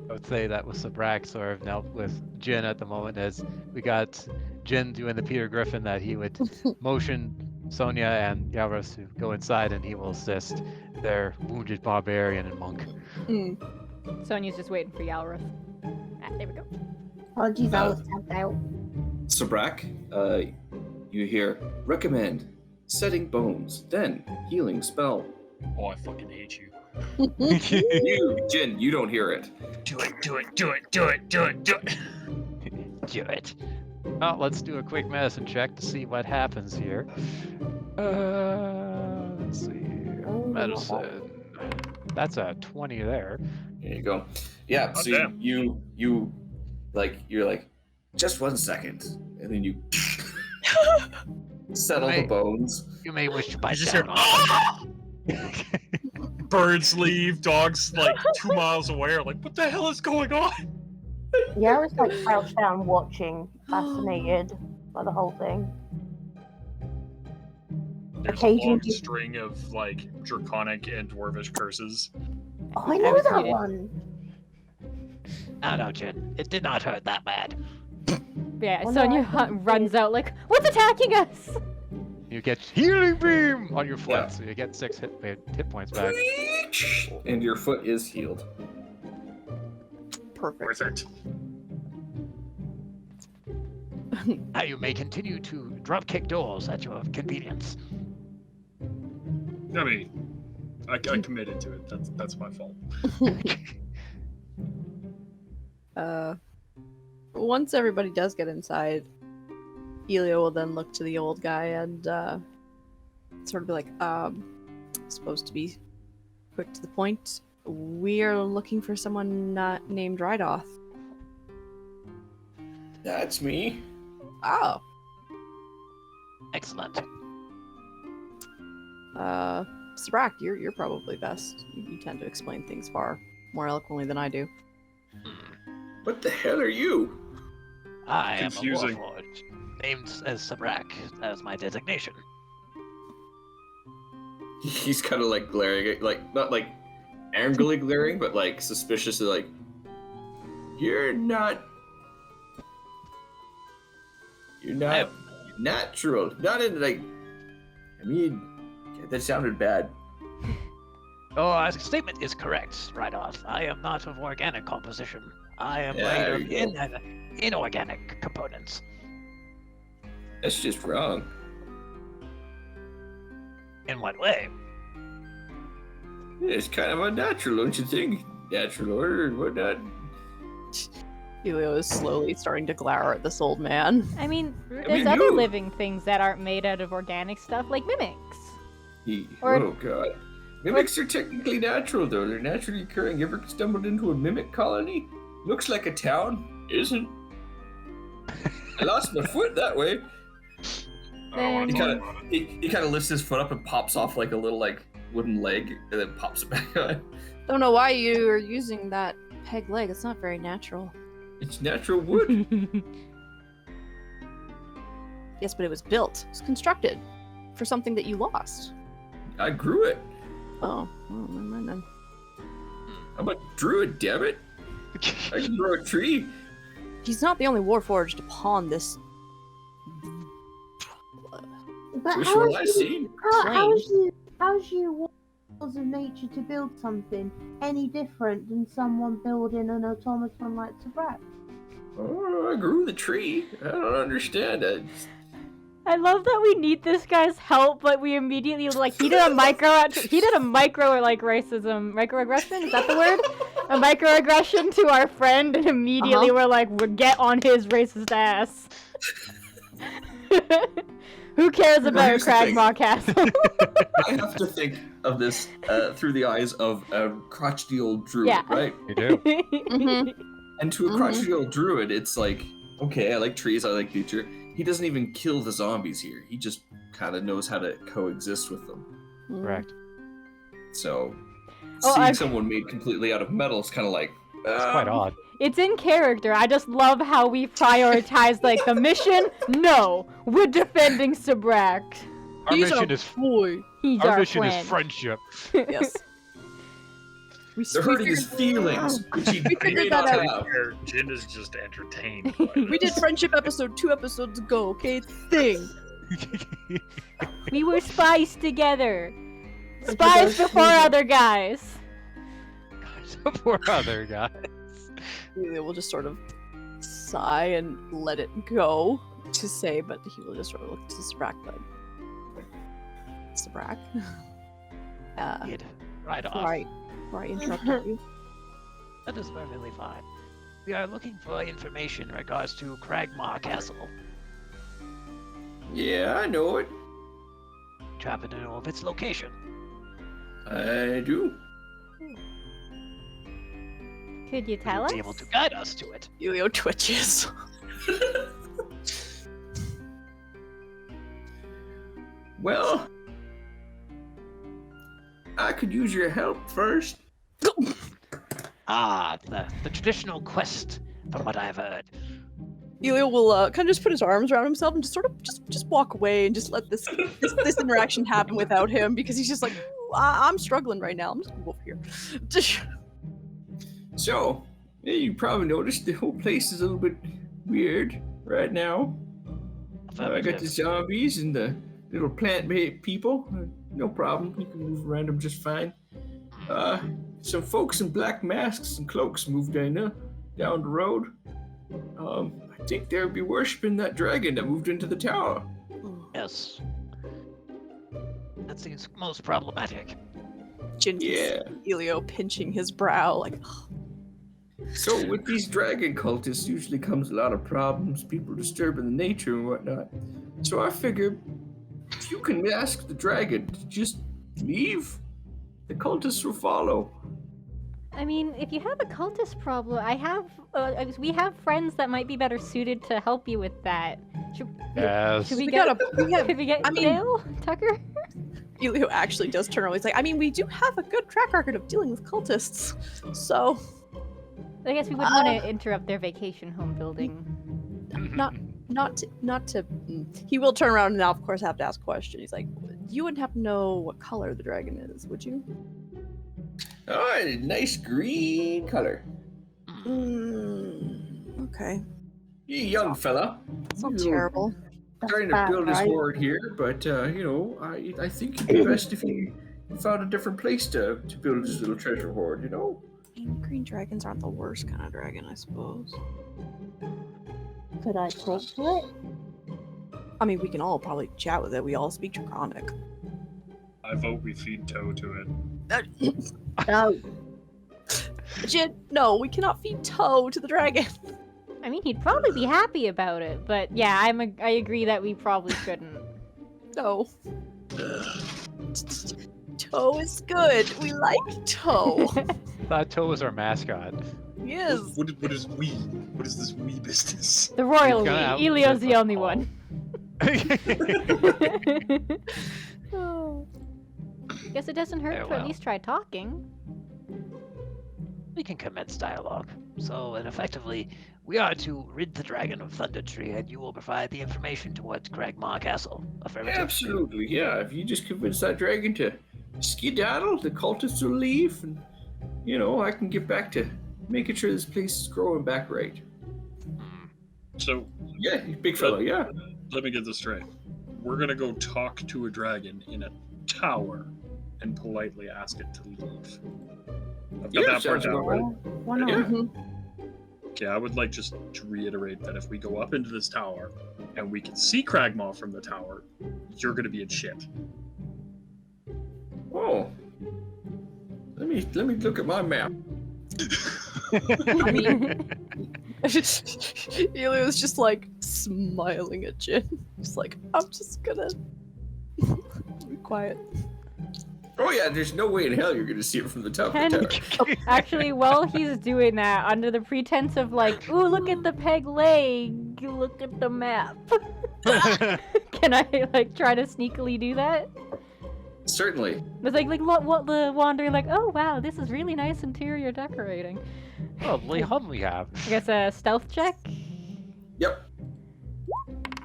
I would say that was Sabrak sort of now with Jin at the moment, as we got Jin doing the Peter Griffin, that he would motion Sonia and Yavros to go inside and he will assist their wounded barbarian and monk. Mm. Sonia's just waiting for Yalrith. Ah, there we go. Apologies, I was tapped out. Sabrak, you hear, recommend setting bones, then healing spell. Oh, I fucking hate you. You, Jin, you don't hear it. Do it, do it, do it, do it, do it, do it. do it. Well, let's do a quick medicine check to see what happens here. Let's see. Medicine. That's a 20 there. There you go. Yeah. Oh, So damn. you like you're like, just 1 second, and then you settle the Right. bones. You may wish to bite You just hear, down "Ah!" on Birds leave, dogs like 2 miles away are like, what the hell is going on? Yara's like crouched down watching, fascinated by the whole thing. There's a long Occasionally- string of like draconic and dwarvish curses. Oh, I know that Everything. one. No, Jin. It did not hurt that bad. Yeah, Well, no, Sonya I thought it runs out like, what's attacking us? You get healing beam on your foot, Yeah. so you get 6 hit points back. And your foot is healed. Perfect. Worth it. Now you may continue to drop kick doors at your convenience. I mean, I committed to it. That's my fault. Once everybody does get inside, Elio will then look to the old guy and sort of be like, supposed to be quick to the point. We are looking for someone not named Reidoth. That's me. Oh. Excellent. Srak, you're probably best. You tend to explain things far more eloquently than I do. What the hell are you? I am a Confusing. warforged, named as Sabrak. That is my designation. He's kind of like glaring, like not like angrily glaring, but like suspiciously, like you're not natural. Not in like. I mean, that sounded bad. Your statement is correct, Reidoth. I am not of organic composition. I am Yeah, made there of you go. inorganic components. That's just wrong. In what way? It's kind of unnatural, don't you think? Natural order and whatnot. Elio is slowly starting to glare at this old man. I mean, there's mean, other you- living things that aren't made out of organic stuff, like mimics. Or- Oh god. Mimics are technically natural though. They're naturally occurring. You ever stumbled into a mimic colony? Looks like a town. Isn't. I lost my foot that way. I don't want Then- to He talk about it. He kind of lifts his foot up and pops off like a little like wooden leg and then pops it back on. Don't know why you are using that peg leg. It's not very natural. It's natural wood. Yes, but it was built. It was constructed for something that you lost. I grew it. Oh, well, never mind then. I'm a druid, damn it. I can grow a tree. He's not the only warforged upon this. But Which how one is I you- seen? how's you laws of nature to build something any different than someone building an automaton like Sabrak? Oh, I grew the tree. I don't understand. I love that we need this guy's help, but we immediately like he did a micro like microaggression, is that the word? A microaggression to our friend, and immediately we're like, we'll get on his racist ass. Who cares about here's the thing. Cragmaw Castle? I have to think of this through the eyes of a crotchety old druid, Yeah. right? You do. Mhm. And to a crotchety old druid, it's like, okay, I like trees, I like nature. He doesn't even kill the zombies here. He just kind of knows how to coexist with them. Correct. So, Oh, seeing I've- someone made completely out of metal is kind of like, It's quite odd. It's in character. I just love how we prioritize like the mission. No, we're defending Sabrak. Our He's mission a is boy. He's our our mission friend. is friendship. Yes. They're hurting his feelings, which he may figured not that have. Where Jin is just entertained. We did friendship episode 2 episodes ago, okay? It's a thing. We were spies together. Spies before other guys. Poor other guy. We'll just sort of sigh and let it go to say, but he will just sort of look to Sabrak, but Sabrak. Kid, right off. Before I interrupt you. That is perfectly fine. We are looking for information in regards to Cragmaw Castle. Yeah, I know it. Do you happen to know of its location? I do. Could you tell Would us? you be able to guide us to it? Elio twitches. Well, I could use your help first. Ah, the traditional quest, from what I've heard. Elio will kind of just put his arms around himself and just sort of just walk away and just let this interaction happen without him because he's just like, I'm struggling right now. I'm just gonna go over here. So, you probably noticed the whole place is a little bit weird right now. I got the zombies and the little plant people. No problem. You can move around them just fine. Some folks in black masks and cloaks moved in down the road. I think they'll be worshipping that dragon that moved into the tower. Yes. That seems most problematic. Jin Yeah. Elio pinching his brow like, So with these dragon cultists usually comes a lot of problems, people disturbing the nature and whatnot. So I figured if you can ask the dragon to just leave, the cultists will follow. I mean, if you have a cultist problem, we have friends that might be better suited to help you with that. Yes. Should we We get? have, Could we get I mean- Dale Tucker? Elio actually does turn around. He's like, I mean, we do have a good track record of dealing with cultists, so I guess we wouldn't want to interrupt their vacation home building. not to. He will turn around and now, of course, have to ask a question. He's like, you wouldn't happen to know what color the dragon is, would you? Oh, a nice green color. Okay. You young fella. It's not You terrible. Trying to bad, build his right? hoard here, but I think it'd be best if he found a different place to build his little treasure hoard, you know? I mean, green dragons aren't the worst kind of dragon, I suppose. Could I talk to it? I mean, we can all probably chat with it. We all speak Draconic. I vote we feed Toe to it. No. Jin, no, we cannot feed Toe to the dragon. I mean, he'd probably be happy about it, but yeah, I agree that we probably shouldn't. No. Toe is good. We like Toe. Thought Toe was our mascot. He is. What is we? What is this we business? The royal He's we. gonna Elio's the outfit only all. one. Guess it doesn't hurt Yeah, to well. at least try talking. We can commence dialogue. So, and effectively, we are to rid the dragon of Thundertree, and you will provide the information towards Cragmaw Castle. Affirmative. Absolutely, yeah. If you just convince that dragon to skedaddle, the cultists will leave, and, I can get back to making sure this place is growing back right. So Yeah, big fella, yeah. let me get this straight. We're gonna go talk to a dragon in a tower and politely ask it to leave. I've got Yeah, that part sounds down. about right. Why not? Yeah. Mhm. Okay, I would like just to reiterate that if we go up into this tower and we can see Cragmaw from the tower, you're gonna be in shit. Oh. Let me look at my map. I mean, Elio's just like smiling at Jin. Just like, I'm just gonna be quiet. Oh yeah, there's no way in hell you're gonna see it from the top of the And tower. actually, while he's doing that, under the pretense of like, ooh, look at the peg leg, look at the map. Can I try to sneakily do that? Certainly. It's like what the wanderer like, oh wow, this is really nice interior decorating. Lovely hum we have. I guess a stealth check. Yep.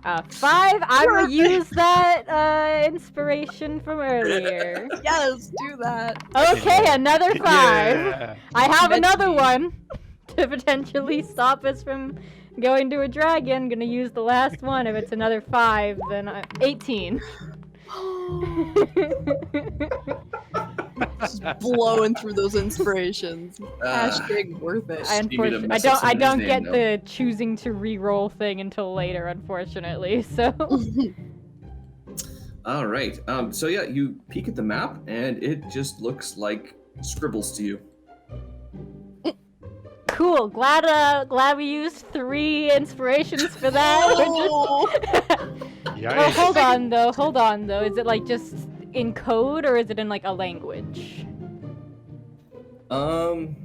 5. I will use that inspiration from earlier. Yes, do that. Okay, another 5. Yeah. I have Meant another to. one to potentially stop us from going to a dragon. Gonna use the last one. If it's another 5, then 18. Just blowing through those inspirations. Hashtag worth it. I Maybe the unfortunately, mess up I his don't name, get though. the choosing to re-roll thing until later, unfortunately. So All right. So yeah, you peek at the map, and it just looks like scribbles to you. cool. Glad we used 3 inspirations for that. Oh. Well, hold on though. Is it like just in code or is it in like a language? It's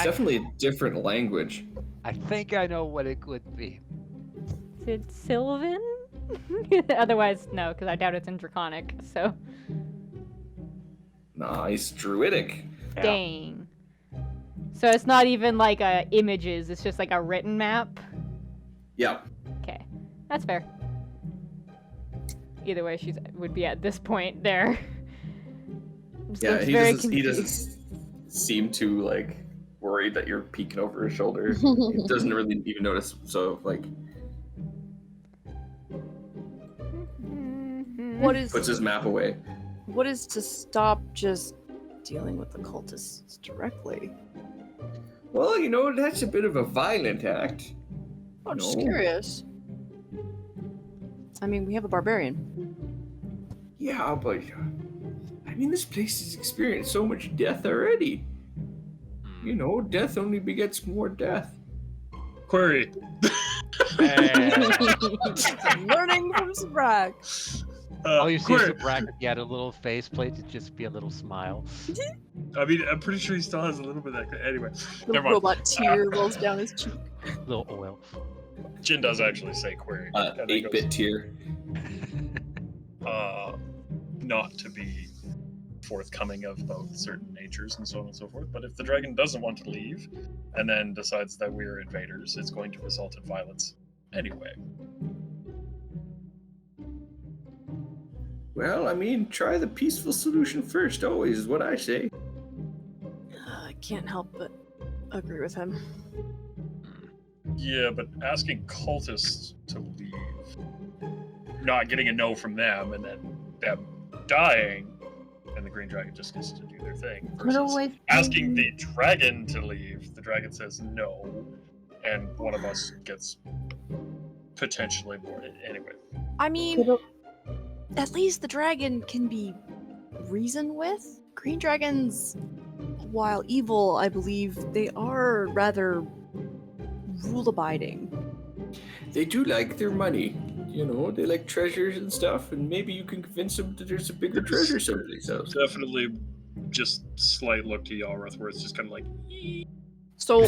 definitely a different language. I think I know what it would be. Is it Sylvan? Otherwise, no, because I doubt it's in Draconic. So. Nice, druidic. Yeah. Dang. So it's not even like images. It's just like a written map. Yeah. Okay, that's fair. Either way, would be at this point there. Just Yeah, looks he very doesn't confused. seem to like worried that you're peeking over his shoulder. He doesn't really even notice. So like, What is puts his map away. what is to stop just dealing with the cultists directly? Well, you know, that's a bit of a violent act. I'm just No. curious. I mean, we have a barbarian. Yeah, but I mean, this place has experienced so much death already. You know, death only begets more death. Query. Learning from Sabrak. All you see is Query. a bracket. He had a little face plate to just be a little smile. I mean, I'm pretty sure he still has a little bit of that. Anyway, The never mind. robot tear rolls down his cheek. Little oil. Jin does actually say query. And then 8-bit goes, tier. not to be forthcoming of both certain natures and so on and so forth. But if the dragon doesn't want to leave and then decides that we're invaders, it's going to result in violence anyway. Well, I mean, try the peaceful solution first, always, is what I say. I can't help but agree with him. Yeah, but asking cultists to leave, not getting a no from them, and then them dying, and the green dragon just gets to do their thing. Could Versus always asking the dragon to leave, the dragon says no, and one of us gets potentially boarded. Anyway, I mean, at least the dragon can be reasoned with. Green dragons, while evil, I believe they are rather rule-abiding. They do like their money. You know, they like treasures and stuff, and maybe you can convince them that there's a bigger treasure someplace else. definitely just slight look to Yalrath where it's just kind of like, So,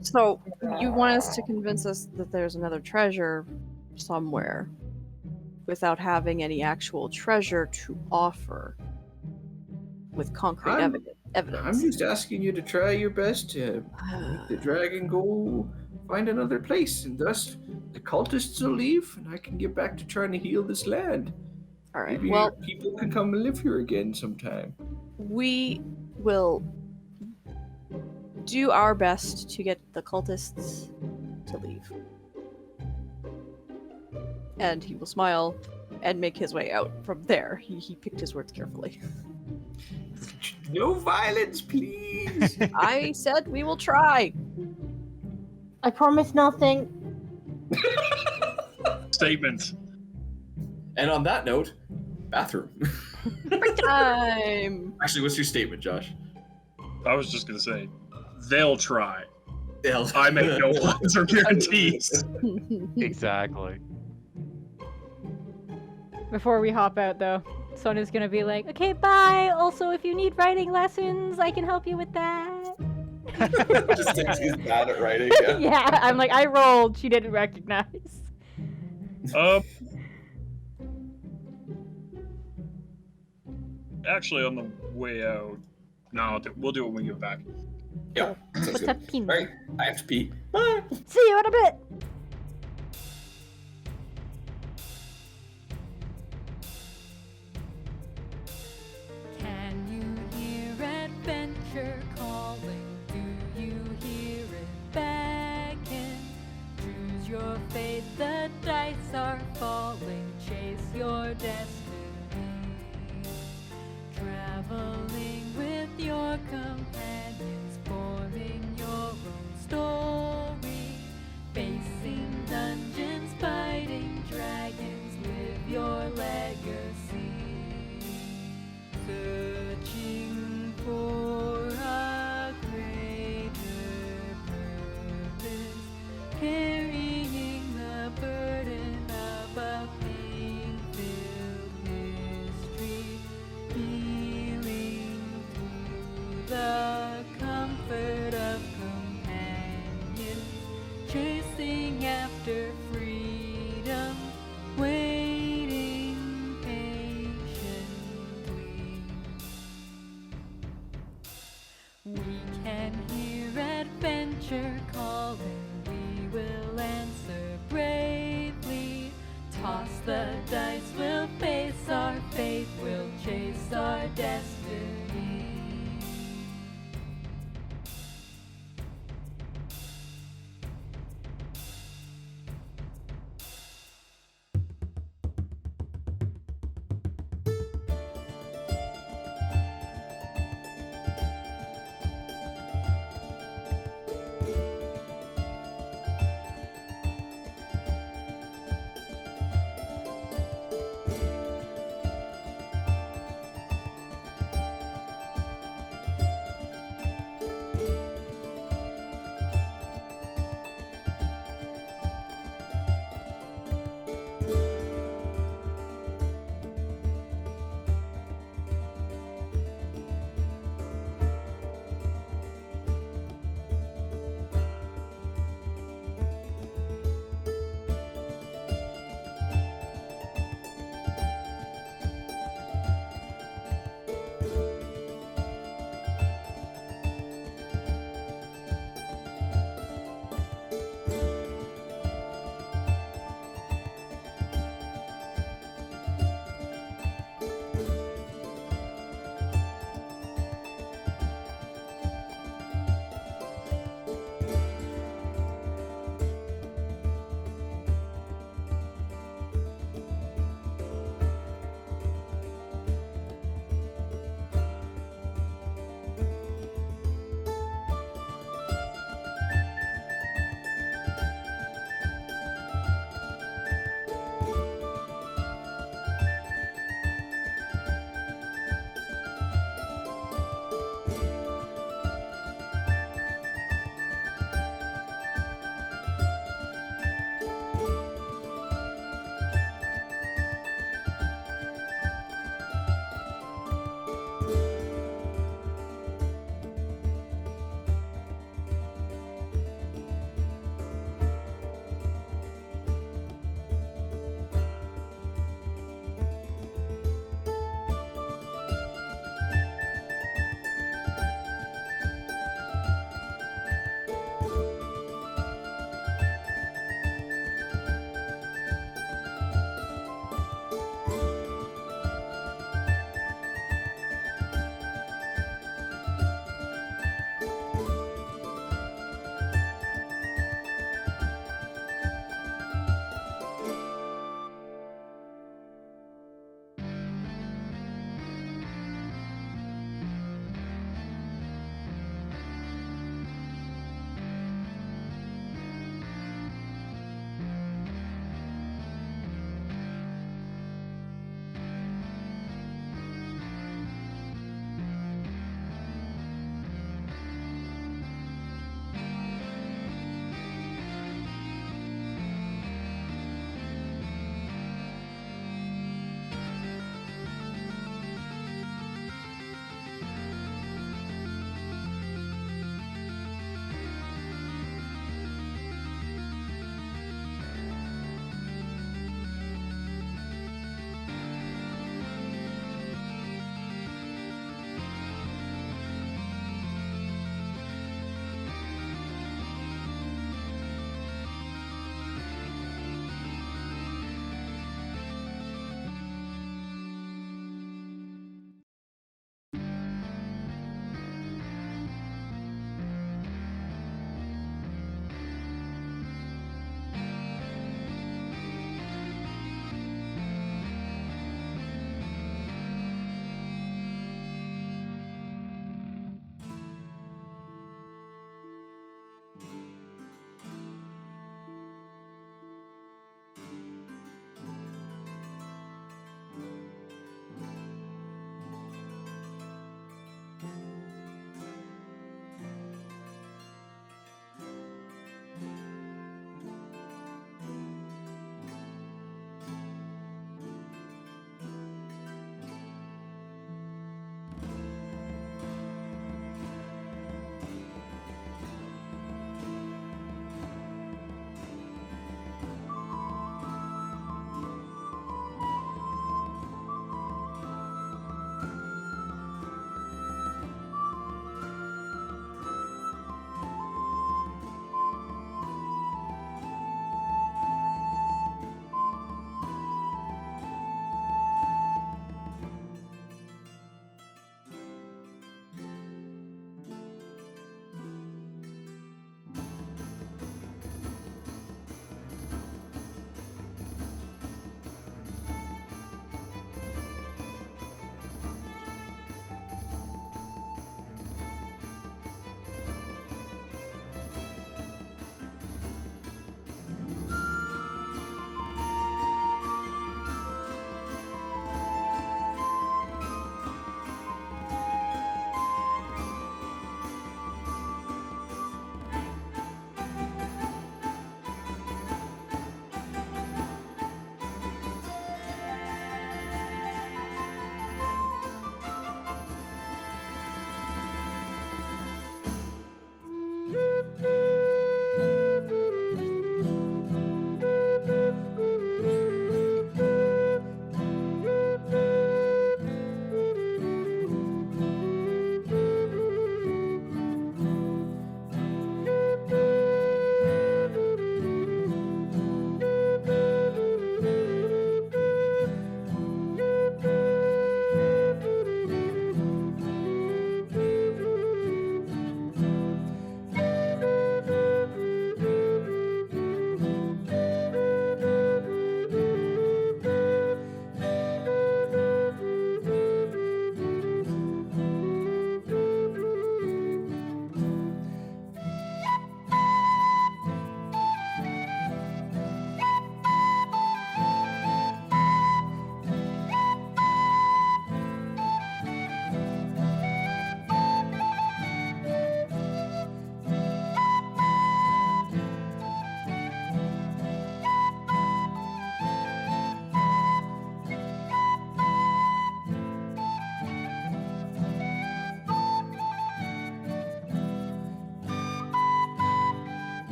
so you want us to convince us that there's another treasure somewhere without having any actual treasure to offer with concrete I'm evidence. just asking you to try your best to make the dragon go find another place, and thus the cultists will leave, and I can get back to trying to heal this land. All right. Maybe Well, people can come and live here again sometime. we will do our best to get the cultists to leave. And he will smile and make his way out from there. He picked his words carefully. No violence, please. I said we will try. I promise nothing. statement. And on that note, bathroom. Time. Actually, what's your statement, Josh? I was just going to say, they'll try. They'll- I make no plans or guarantees. Exactly. Before we hop out, though, Sonia's gonna be like, "Okay, bye. Also, if you need writing lessons, I can help you with that." Just thinks he's bad at writing. Yeah. Yeah, I'm like, I rolled. She didn't recognize. Actually, on the way out, no, we'll do it when we get back. Yeah. Sounds What's good. up, Pin? All right, I have to pee. Bye. See you in a bit. Can you hear adventure calling? Do you hear it beckon? Choose your fate, the dice are falling. Chase your destiny. Traveling with your companions, forming your own story. Facing dungeons, fighting dragons, live your legacy. Searching for a adventure calling, we will answer bravely. Toss the dice, we'll face our fate, we'll chase our destiny.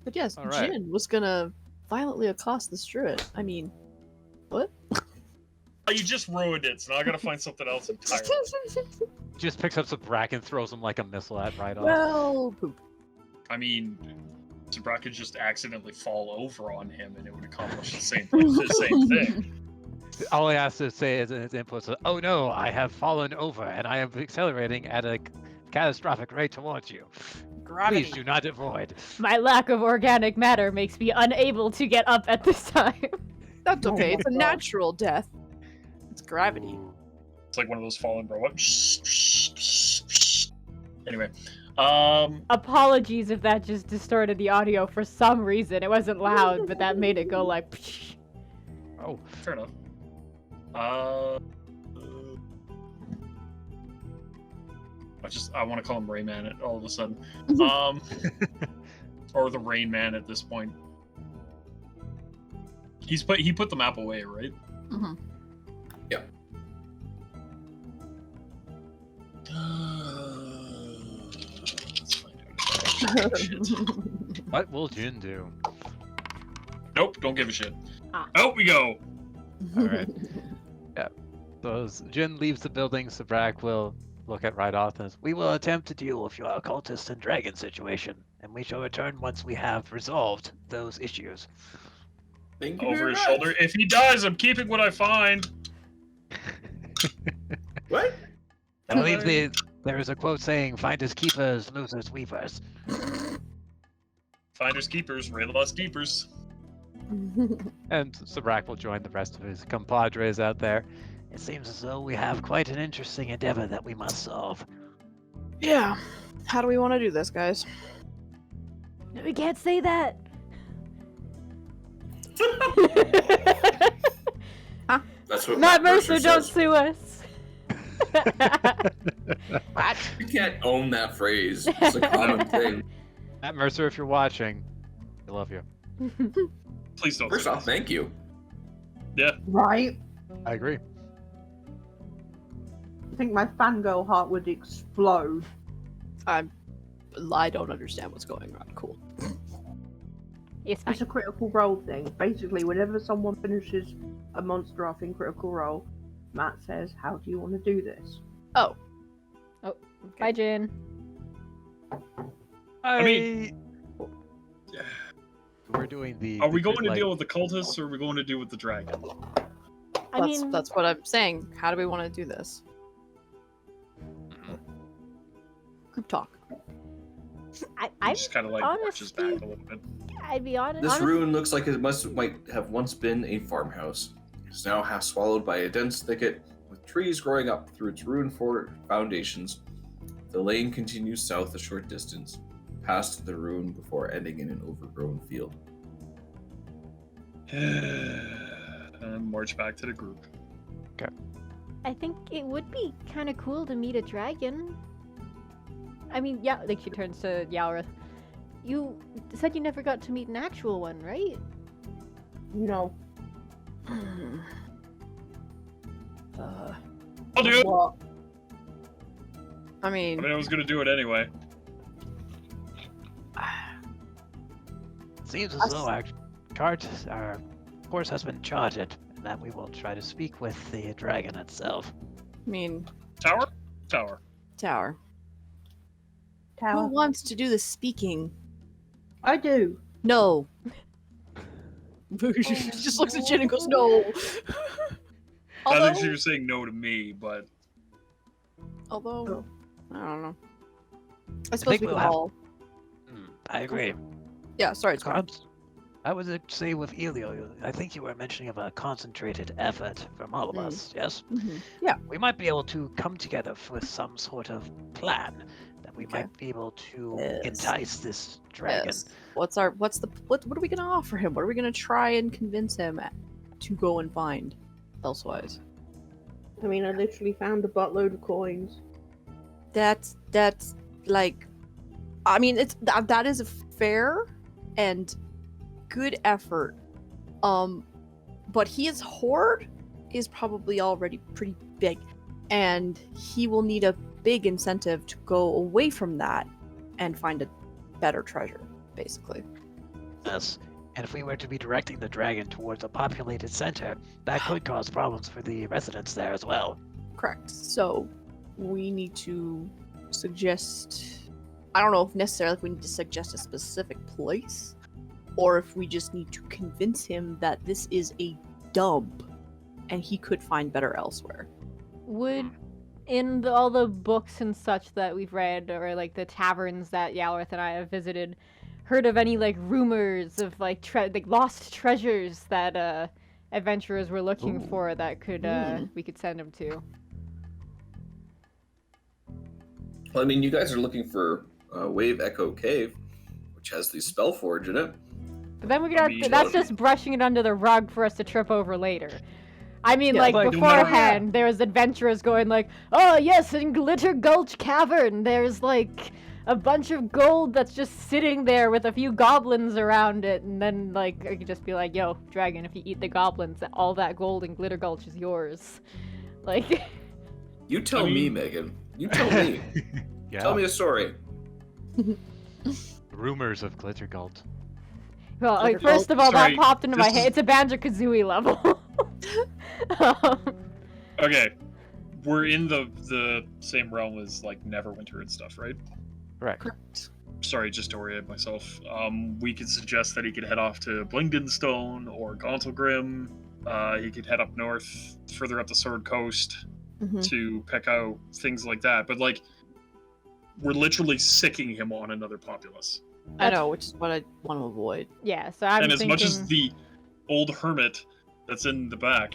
But yes, All right. Jin was gonna violently accost this druid. I mean, what? Oh, you just ruined it, so now I gotta find something else entirely. He just picks up some brack and throws him like a missile at Reidoth. Well, poop. I mean, Sabra could just accidentally fall over on him and it would accomplish the same thing. All he has to say is in his inputs, "Oh no, I have fallen over and I am accelerating at a catastrophic rate towards you. Gravity. Please do not avoid." My lack of organic matter makes me unable to get up at this time. That's Oh okay. my It's a God. natural death. It's gravity. Ooh. It's like one of those fallen robots. Anyway, Apologies if that just distorted the audio for some reason. It wasn't loud, but that made it go like. Psh. Oh, fair enough. I want to call him Rayman all of a sudden. Or the Rain Man at this point. He put the map away, right? Mm-hmm. Yep. Let's find out. Shit. what will Jin do? Nope, don't give a shit. Ah. Out we go. All right. So as Jin leaves the building, Sabrak will look at Reidoth and says, "We will attempt to deal with your occultist and dragon situation, and we shall return once we have resolved those issues." Thank you Over very his much. shoulder. If he dies, I'm keeping what I find. What? I believe there is a quote saying, "Finders keepers, losers weavers." Finders keepers, Reidoth keepers. And Sabrak will join the rest of his compadres out there. "It seems as though we have quite an interesting endeavor that we must solve." Yeah. How do we want to do this, guys? We can't say that. That's what Matt Matt Mercer, don't says. sue us. You can't own that phrase. It's a common thing. Matt Mercer, if you're watching, I love you. Please don't. First off, thank you. Right? I agree. I think my fangirl heart would explode. I don't understand what's going on. Cool. It's fine. It's a critical role thing. Basically, whenever someone finishes a monster off in critical role, Matt says, "How do you want to do this?" Oh. Bye, Jin. I mean- we're doing the. Are we the going to like- deal with the cultists or are we going to deal with the dragon? I mean, That's what I'm saying. How do we want to do this? Group talk. I Just kind of like marches back a little bit. I'd be honest. This ruin looks like it might have once been a farmhouse. It is now half swallowed by a dense thicket, with trees growing up through its ruined foundations. The lane continues south a short distance, past the ruin before ending in an overgrown field. And march back to the group. I think it would be kind of cool to meet a dragon. I mean, yeah, like she turns to Yalrith. You said you never got to meet an actual one, right? No. I'll do it. What? I mean, I was gonna do it anyway. Seems as though our course has been charted, and that we will try to speak with the dragon itself. Tower? tower. Tower. Who wants to do the speaking? I do. No. She just looks at Jin and goes, no. I think she was saying no to me, but Although, I don't know. I suppose think we we'll can have- all. I agree. Yeah, sorry, it's gone. Perhaps, I would say with Elio, I think you were mentioning of a concentrated effort from all of us, yes? Mhm. We might be able to come together with some sort of plan that we Okay. might be able to Yes. entice this dragon. Yes. What are we gonna offer him? What are we gonna try and convince him to go and find elsewise? I mean, I literally found a buttload of coins. That's like, I mean, it's that is a fair and good effort. But his hoard is probably already pretty big, and he will need a big incentive to go away from that and find a better treasure, basically. Yes. And if we were to be directing the dragon towards a populated center, that could cause problems for the residents there as well. Correct. So we need to suggest. I don't know if necessarily we need to suggest a specific place, or if we just need to convince him that this is a dump, and he could find better elsewhere. Would in all the books and such that we've read, or like the taverns that Yalworth and I have visited, heard of any like rumors of like lost treasures that adventurers were looking for that could we could send them to? Well, I mean, you guys are looking for Wave Echo Cave, which has the Spellforge in it. But then that's just brushing it under the rug for us to trip over later. I mean, Yeah, like like, beforehand, there was adventurers going like, "Oh yes, in Glitter Gulch Cavern, there's like a bunch of gold that's just sitting there with a few goblins around it," and then like I could just be like, "Yo, dragon, if you eat the goblins, all that gold in Glitter Gulch is yours." Like, You tell me, Megan. You tell me. Yeah. Tell me a story. Rumors of Glitter Gulch. well, like, Glitter first of all, Sorry, that popped into my this head. is- It's a Banjo-Kazooie level. Okay, we're in the same realm as like Neverwinter and stuff, right? Correct. Correct. Sorry, just to orient myself. We could suggest that he could head off to Blingdenstone or Gauntlgrim. He could head up north, further up the Sword Coast Mhm. to pick out things like that. But like, we're literally sicking him on another populace. I know, which is what I want to avoid. Yeah, so I'm And as thinking... much as the old hermit that's in the back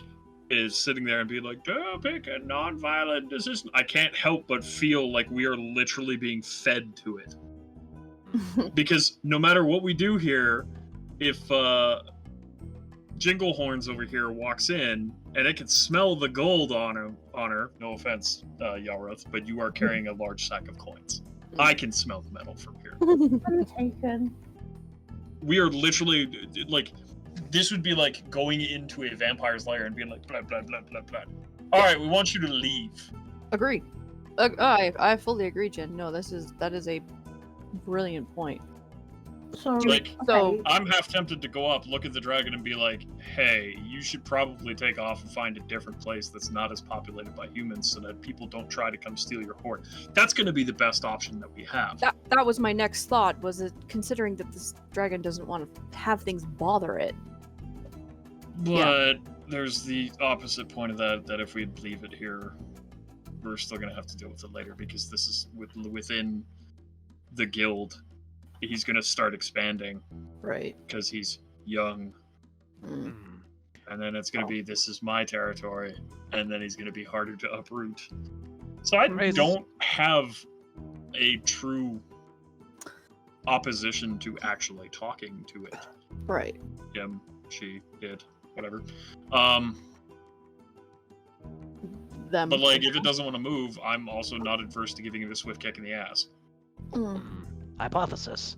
is sitting there and being like, pick a non-violent decision, I can't help but feel like we are literally being fed to it. Because no matter what we do here, if Jinglehorns over here walks in and it can smell the gold on her, no offense, Yalroth, but you are carrying a large sack of coins. I can smell the metal from here. I'm taken. We are literally like, this would be like going into a vampire's lair and being like, blah blah blah blah blah. All right, we want you to leave. Agree. I fully agree, Jen. No, that is a brilliant point. So, Like, So- I'm half tempted to go up, look at the dragon, and be like, hey, you should probably take off and find a different place that's not as populated by humans so that people don't try to come steal your hoard. That's going to be the best option that we have. That was my next thought, was it considering that this dragon doesn't want to have things bother it. But there's the opposite point of that if we leave it here, we're still going to have to deal with it later, because this is within the guild. He's going to start expanding Right. because he's young. Mm. And then it's going to be, this is my territory. And then he's going to be harder to uproot. So I Raise- don't have a true opposition to actually talking to it. Right. Him, she, it, whatever. Them. But like, if it doesn't want to move, I'm also not adverse to giving it a swift kick in the ass. Mm. Hypothesis.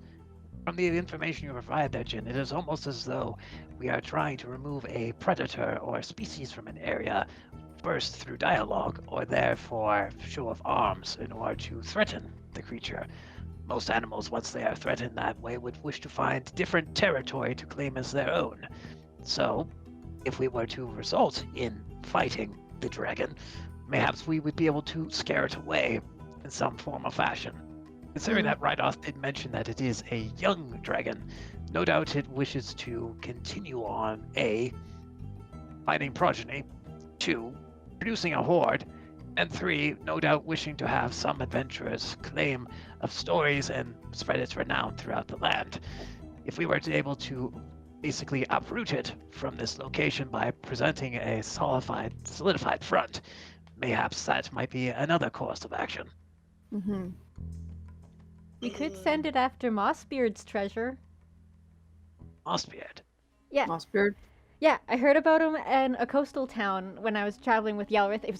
From the information you provide there, Jin, it is almost as though we are trying to remove a predator or species from an area, first through dialogue, or therefore show of arms in order to threaten the creature. Most animals, once they are threatened that way, would wish to find different territory to claim as their own. So, if we were to result in fighting the dragon, perhaps we would be able to scare it away in some form or fashion. Considering that Reidoth did mention that it is a young dragon, no doubt it wishes to continue on A, finding progeny, 2, producing a horde, and 3, no doubt wishing to have some adventurers claim of stories and spread its renown throughout the land. If we were to be able to basically uproot it from this location by presenting a solidified front, mayhaps that might be another course of action. Mm-hmm. We could send it after Mossbeard's treasure. Mossbeard. Yeah. Mossbeard. Yeah, I heard about him in a coastal town when I was traveling with Yalworth. It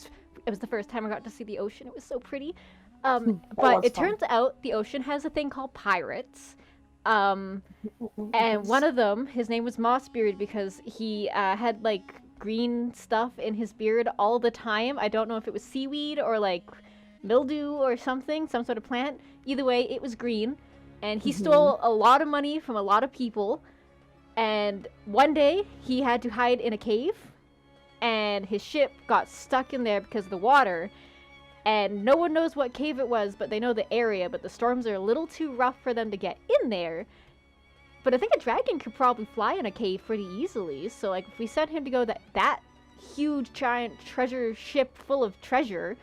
was the first time I got to see the ocean. It was so pretty. But that's it fun. turns out the ocean has a thing called pirates. And one of them, his name was Mossbeard because he had like green stuff in his beard all the time. I don't know if it was seaweed or like mildew or something, some sort of plant. Either way, it was green. And he stole a lot of money from a lot of people. And one day he had to hide in a cave, and his ship got stuck in there because of the water. And no one knows what cave it was, but they know the area, but the storms are a little too rough for them to get in there. But I think a dragon could probably fly in a cave pretty easily, so like if we sent him to go that huge giant treasure ship full of treasure,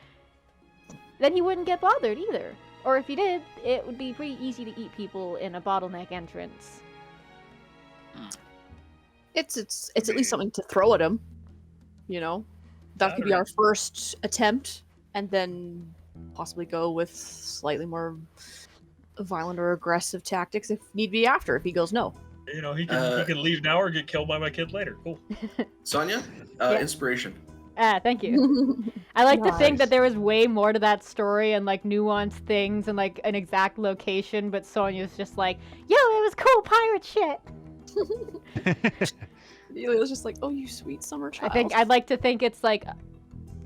then he wouldn't get bothered either. Or if he did, it would be pretty easy to eat people in a bottleneck entrance. It's at least something to throw at him. You know? That could be our first attempt, and then possibly go with slightly more violent or aggressive tactics if need be after, if he goes no. You know, he can leave now or get killed by my kid later. Cool. Sonia, Yeah. inspiration. Thank you. I like to think that Nice. there was way more to that story and like nuanced things and like an exact location, but Sonia's just like, yo, it was cool pirate shit. It was just like, oh, you sweet summer child. I think I'd like to think it's like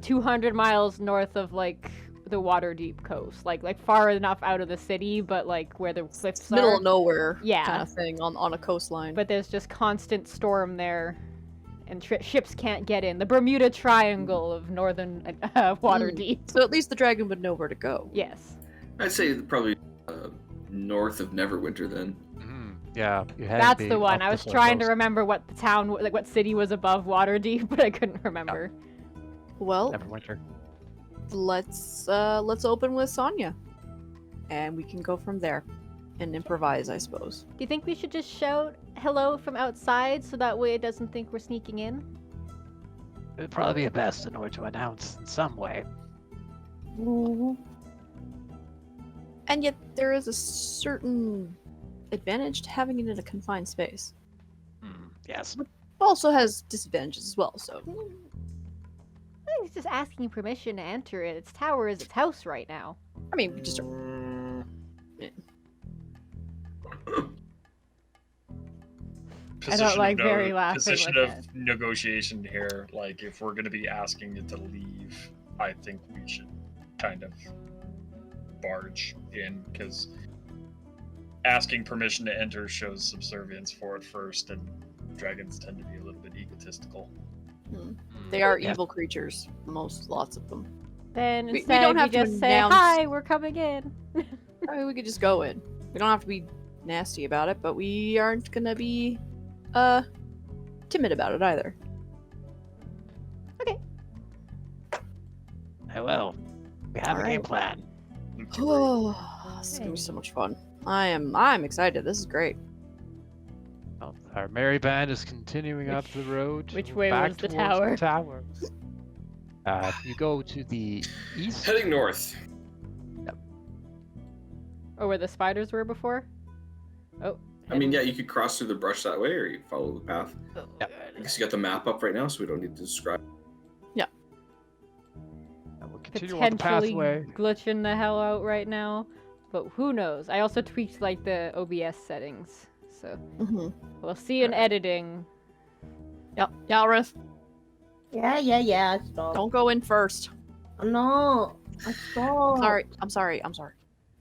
200 miles north of like the Waterdeep coast, like far enough out of the city, but like where the cliffs middle are. of nowhere Yeah. kind of thing on a coastline. But there's just constant storm there, and ships can't get in. The Bermuda Triangle of northern Waterdeep. So at least the dragon would know where to go. Yes. I'd say probably north of Neverwinter then. Yeah, you had That's to be the one. up I this was way trying to close. remember what the town, like what city was above Waterdeep, but I couldn't remember. Well, Neverwinter. let's open with Sonya, and we can go from there and improvise, I suppose. Do you think we should just shout hello from outside so that way it doesn't think we're sneaking in? It would probably be best in order to announce in some way. And yet there is a certain advantage to having it in a confined space. Yes. Also has disadvantages as well, so I think it's just asking permission to enter it. Its tower is its house right now. I mean, we just I don't like very laughing Position like of negotiation here. Like, if we're going to be asking it to leave, I think we should kind of barge in, because asking permission to enter shows subservience for it first, and dragons tend to be a little bit egotistical. they are Yeah. evil creatures. Lots of them. Then We instead don't have you to just say, announce- hi, we're coming in. I mean, we could just go in. We don't have to be nasty about it, but we aren't gonna be timid about it either. I will. We have a game Alright. plan. Oh, this is gonna be so much fun. I'm excited. This is great. Well, our merry band is continuing up the road. Which way back was the towards tower? The tower. You go to the east. Heading north. Or where the spiders were before? Oh. I mean, yeah, you could cross through the brush that way, or you could follow the path. Yep. I guess you got the map up right now, so we don't need to describe. We'll continue on the Potentially pathway. glitching the hell out right now, but who knows? I also tweaked like the OBS settings, so we'll see in editing. Yep. Yalrith, Yeah, stop. don't go in first. I'm not. I stop. Sorry. I'm sorry.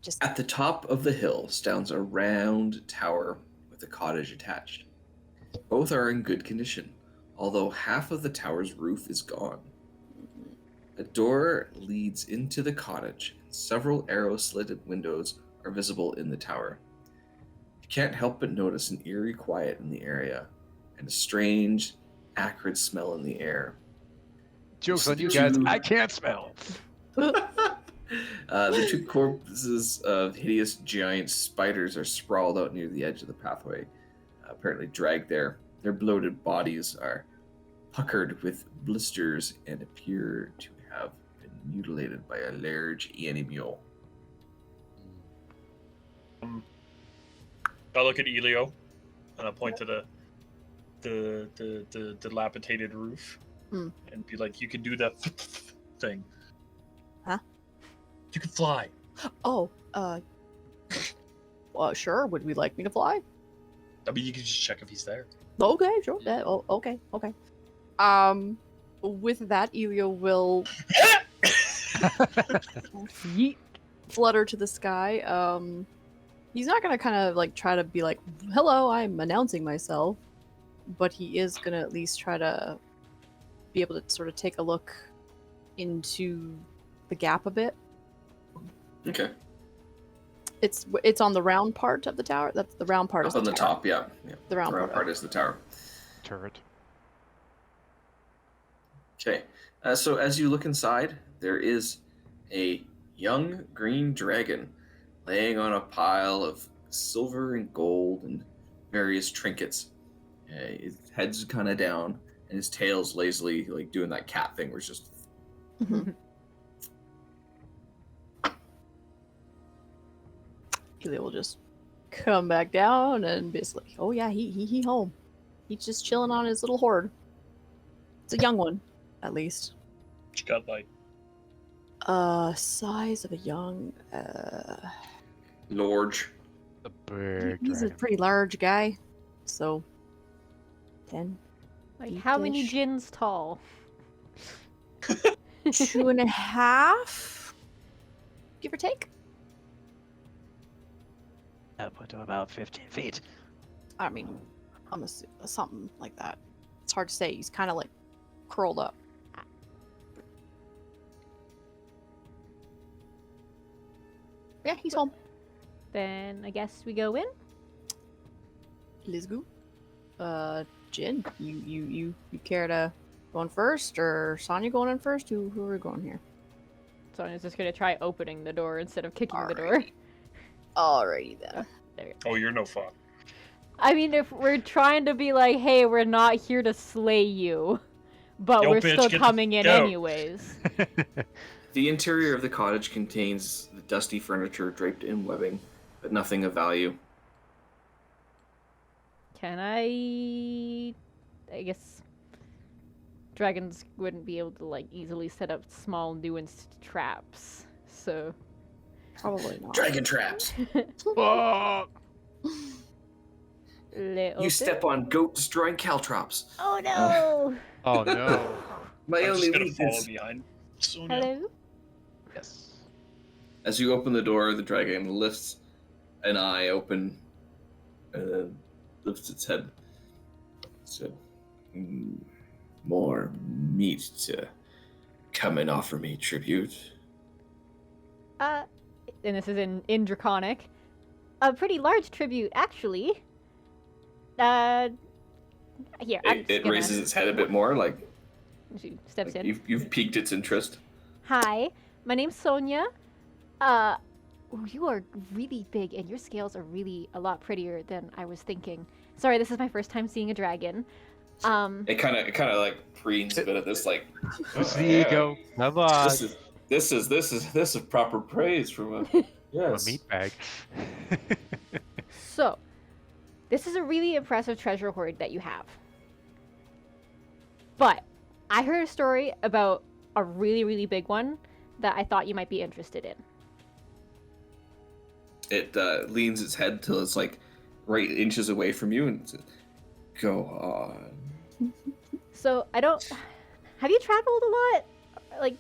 Just At the top of the hill stands a round tower with a cottage attached. Both are in good condition, although half of the tower's roof is gone. A door leads into the cottage, and several arrow-slitted windows are visible in the tower. You can't help but notice an eerie quiet in the area, and a strange, acrid smell in the air. Jokes on you guys. I can't smell. The two corpses of hideous giant spiders are sprawled out near the edge of the pathway, apparently dragged there. Their bloated bodies are puckered with blisters and appear to have been mutilated by a large animal. I look at Elio, and I point to the dilapidated roof, and be like, "You can do that thing. Huh? You can fly." oh, sure. Would we like me to fly? I mean, you can just check if he's there. Okay, sure. Okay. With that, Elio will Yeet. flutter to the sky. He's not gonna kind of like try to be like, "Hello, I'm announcing myself." but he is gonna at least try to be able to sort of take a look into the gap a bit. Okay. It's on the round part of the tower. That's the round part. Up Is on the the tower. top, yeah. The round part is the tower. Turret. Okay. So as you look inside, there is a young green dragon laying on a pile of silver and gold and various trinkets. His head's kind of down, and his tail's lazily like doing that cat thing, where it's just. Mhm. Ilya will just come back down and be like, "Oh yeah, he home. He's just chilling on his little hoard. It's a young one, at least. She got like Size of a young. Large. The big He's a dragon. pretty large guy, so 10, Like, how many Eight-ish. gins tall? 2.5, give or take. Up to about 15 feet. I mean, I'm assuming something like that. It's hard to say. He's kind of like curled up. Yeah, he's home. Then I guess we go in. Let's go. Jin, you care to go in first, or Sonya going in first? Who are we going here? Sonya's just gonna try opening the door instead of kicking the door. Alrighty then. There. oh, you're no fun. I mean, if we're trying to be like, hey, we're not here to slay you, but Yo, we're bitch, still get the coming in out. anyways. The interior of the cottage contains the dusty furniture draped in webbing, but nothing of value. Can I guess dragons wouldn't be able to like easily set up small nuanced traps, so Probably not. Dragon traps. Oh! You step on goat destroying caltrops. Oh no! Oh no. My I'm only just gonna follow weakness. behind Sonya. Hello? Yes. As you open the door, the dragon lifts an eye open and lifts its head. So, more meat to come and offer me tribute. And this is in Draconic. A pretty large tribute, actually. Here, I'm just It gonna... raises its head a bit more, like, She steps in. you've piqued its interest. Hi, my name's Sonya. You are really big, and your scales are really a lot prettier than I was thinking. Sorry, this is my first time seeing a dragon. It kind of like preens a bit of this, like. Where's the ego? Come on. This is proper praise from a A yes. meat bag. So, this is a really impressive treasure hoard that you have. But I heard a story about a really, really big one that I thought you might be interested in. It leans its head till it's like right inches away from you and says, "Go on." So, have you traveled a lot? Like,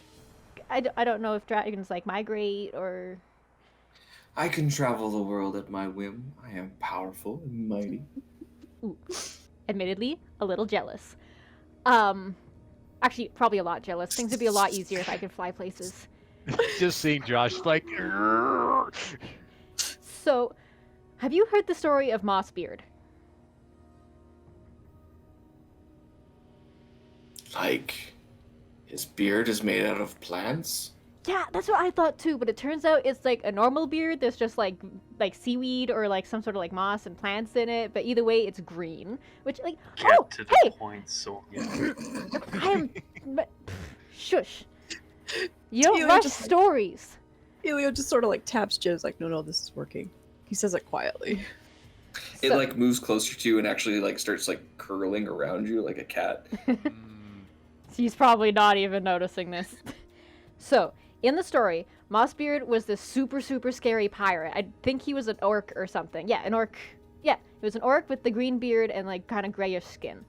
I don't know if dragons like migrate or... I can travel the world at my whim. I am powerful and mighty. Ooh. Admittedly, a little jealous. Actually, probably a lot jealous. Things would be a lot easier if I could fly places. Just seeing Josh like. So, have you heard the story of Mossbeard? Like, his beard is made out of plants? Yeah, that's what I thought too, but it turns out it's like a normal beard. There's just like seaweed or like some sort of like moss and plants in it, but either way, it's green. Which like, Get oh, to the hey, point, Sonya. I am. Shush. You don't Ilya rush just- stories. Ilya just sort of like taps Jin, like, no, this is working. He says it quietly. It So- like moves closer to you and actually like starts like curling around you like a cat. He's probably not even noticing this. So, in the story, Mossbeard was this super, super scary pirate. I think he was an orc or something. Yeah, an orc. Yeah, it was an orc with the green beard and like kind of grayish skin.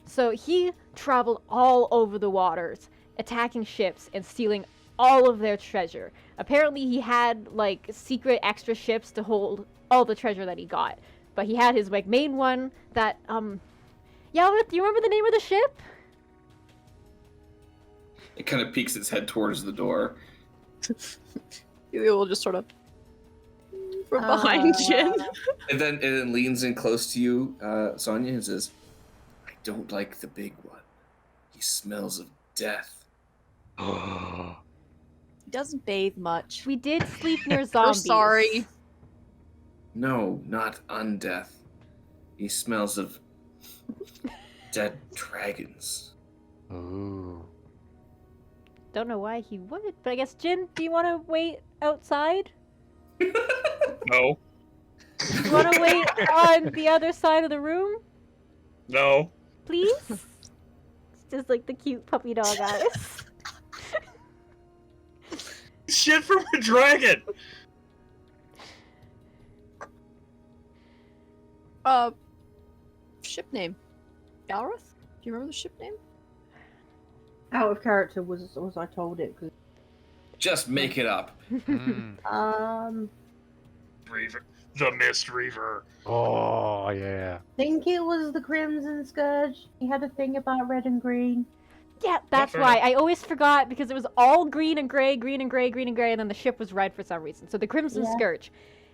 So he traveled all over the waters, attacking ships and stealing all of their treasure. Apparently he had like secret extra ships to hold all the treasure that he got. But he had his like main one that Yalith, do you remember the name of the ship? It kind of peeks its head towards the door. It will just sort of from behind Jin. And then it leans in close to you, Sonia, and says, I don't like the big one. He smells of death. He doesn't bathe much. We did sleep near We're zombies. sorry. No, not undeath. He smells of dead dragons. Ooh. Don't know why he would, but I guess, Jin, do you want to wait outside? No. Do you want to wait on the other side of the room, No. please? It's just like the cute puppy dog eyes. Shit from a dragon! Ship name. Galrath? Do you remember the ship name? Out of character was I told it. Cause, Just make it up. Reaver. The Mist Reaver. Oh, yeah. think it was the Crimson Scourge. He had a thing about red and green. Yeah, that's fair why. enough. I always forgot because it was all green and gray, green and gray, green and gray, and then the ship was red for some reason. So the Crimson Yeah. Scourge.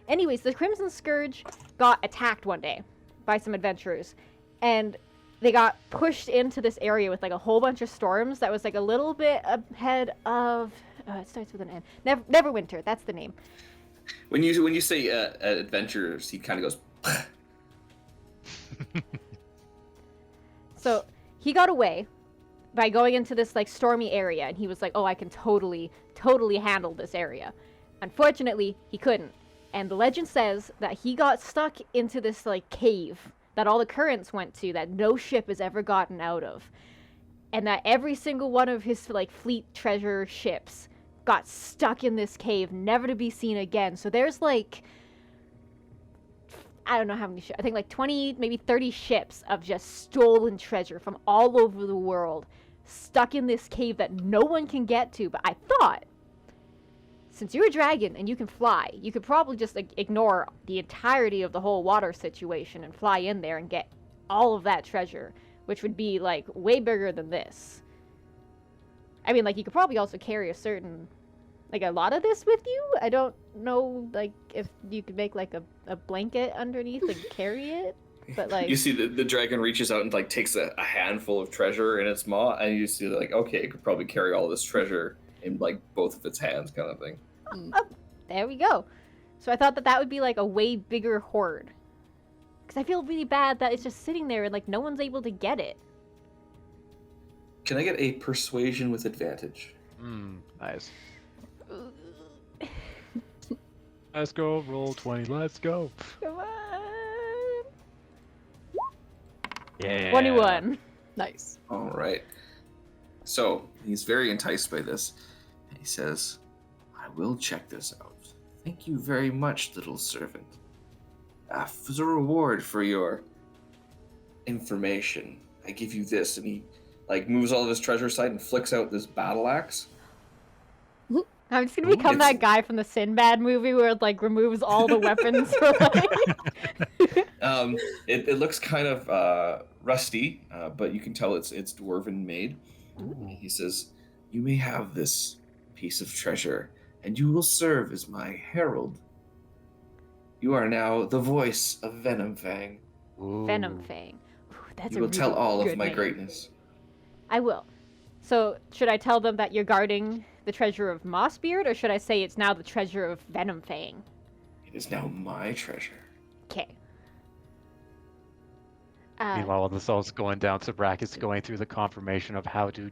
Anyways, the Crimson Scourge got attacked one day by some adventurers. And they got pushed into this area with like a whole bunch of storms that was like a little bit ahead of... it starts with an N. Neverwinter, that's the name. When you say adventurers, he kind of goes. So he got away by going into this like stormy area, and he was like, oh, I can totally handle this area. Unfortunately, he couldn't. And the legend says that he got stuck into this like cave that all the currents went to, that no ship has ever gotten out of. And that every single one of his like fleet treasure ships got stuck in this cave, never to be seen again. So there's like, I don't know how many ships, I think like 20, maybe 30 ships of just stolen treasure from all over the world, stuck in this cave that no one can get to. But I thought, since you're a dragon and you can fly, you could probably just like, ignore the entirety of the whole water situation and fly in there and get all of that treasure, which would be like way bigger than this. I mean, like, you could probably also carry a lot of this with you. I don't know, like, if you could make like a blanket underneath and carry it, but like... You see the dragon reaches out and like takes a handful of treasure in its maw, and you see like, okay, it could probably carry all this treasure in like both of its hands, kind of thing. Oh, there we go. So I thought that would be like a way bigger hoard. Because I feel really bad that it's just sitting there and like no one's able to get it. Can I get a persuasion with advantage? Nice. Let's go. Roll 20. Let's go. Come on. Yeah. 21. Nice. All right. So he's very enticed by this. And he says, I will check this out. Thank you very much, little servant. As a reward for your information, I give you this. And he like moves all of his treasure aside and flicks out this battle axe. I'm just gonna become It's- that guy from the Sinbad movie where it like removes all the weapons for like... It looks kind of rusty, but you can tell it's dwarven made. He says, you may have this piece of treasure, and you will serve as my herald. You are now the voice of Venomfang. Venom Fang. Ooh, that's You a will tell really all of good my name. greatness. I will. So, should I tell them that you're guarding the treasure of Mossbeard, or should I say it's now the treasure of Venomfang? It is now my treasure. Okay. Meanwhile, while this all's going down, Sabrak going through the confirmation of how to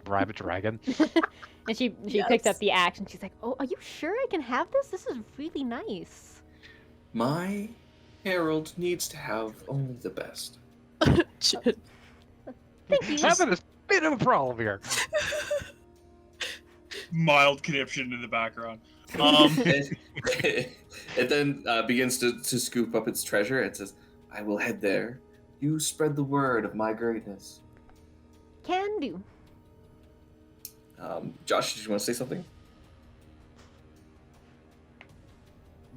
bribe a dragon. And she picks up the axe and she's like, oh, are you sure I can have this? This is really nice. My herald needs to have only the best. Thank you. Having a bit of a problem here. Mild conniption in the background. It then begins to scoop up its treasure. It says, I will head there. You spread the word of my greatness. Can do. Josh, did you want to say something?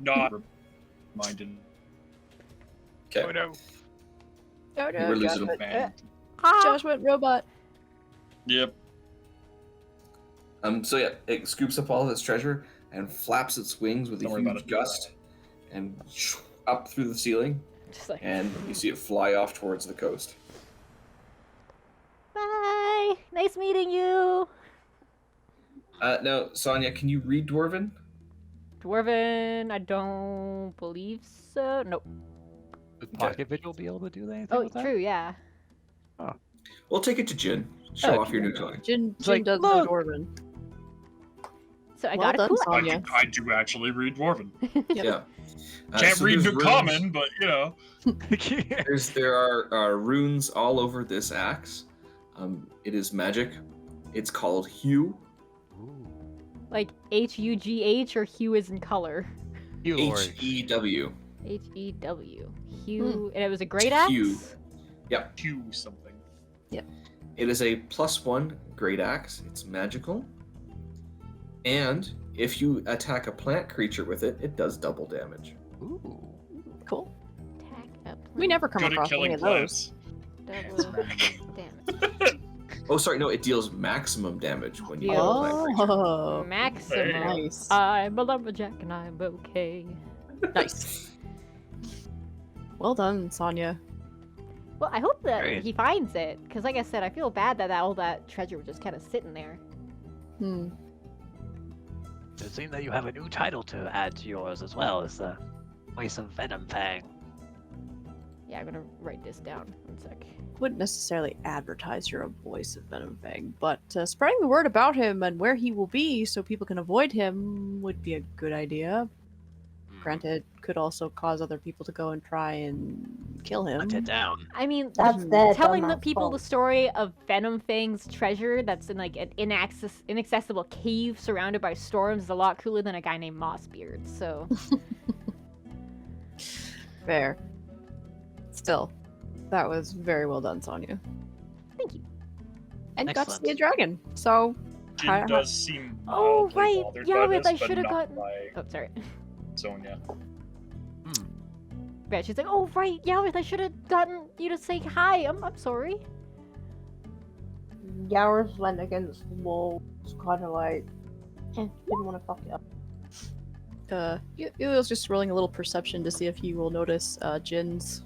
Not reminded. Okay. Oh no. Oh, We're losing Josh, him. Man. Josh went robot. Yep. So yeah, it scoops up all of its treasure and flaps its wings with Don't a worry about huge it. gust, and up through the ceiling, Just like, and you see it fly off towards the coast. bye. Nice meeting you. Now, Sonia, can you read Dwarven? Dwarven, I don't believe so. Nope. Would Pocket Vigil be able to do anything Oh, with that? true, yeah. We'll take it to Jin. Show Okay. off your new toy. Jin like, does know look. Dwarven. So I Well got a done, cool. Sonia. I do actually read Dwarven. Yeah. Can't so read there's New runes- Common, but you know. There are runes all over this axe. It is magic. It's called Hue. Like H-U-G-H or hue is in color. H-E-W. H-E-W. Hue. And it was a great axe? Hue. Q something. It is a +1 great axe. It's magical. And if you attack a plant creature with it, it does double damage. Ooh. Cool. Attack up. We never come Good at across any killing of those. plants. Double damage. Oh, sorry, no, it deals maximum damage when you kill a plant creature. Oh, Maximum. nice. I'm a lumberjack and I'm okay. Nice. Well done, Sonia. Well, I hope that Great. he finds it, because like I said, I feel bad that all that treasure was just kind of sitting there. Hmm. It seems that you have a new title to add to yours as well as the Voice of Venom Fang. Yeah, I'm gonna write this down. 1 sec. Wouldn't necessarily advertise you're a voice of Venom Fang, but spreading the word about him and where he will be so people can avoid him would be a good idea. Granted, could also cause other people to go and try and kill him. Hunt it down. I mean, That's their telling the dumbass people the fault. story of Venom Fang's treasure that's in like an inaccessible cave surrounded by storms is a lot cooler than a guy named Mossbeard. So Fair. Still, that was very well done, Sonia. thank you. And got to Excellent. see a dragon, so... Jin does seem Oh, mildly right. bothered Yeah, by wait, this, I but should've not gotten- by Oh, sorry. Sonya. Yeah, she's like, oh right, Yalrith, I should have gotten you to say hi. I'm sorry. Yaris went against the wall, kind of like, didn't want to fuck it up. Iliel's just rolling a little perception to see if he will notice Jin's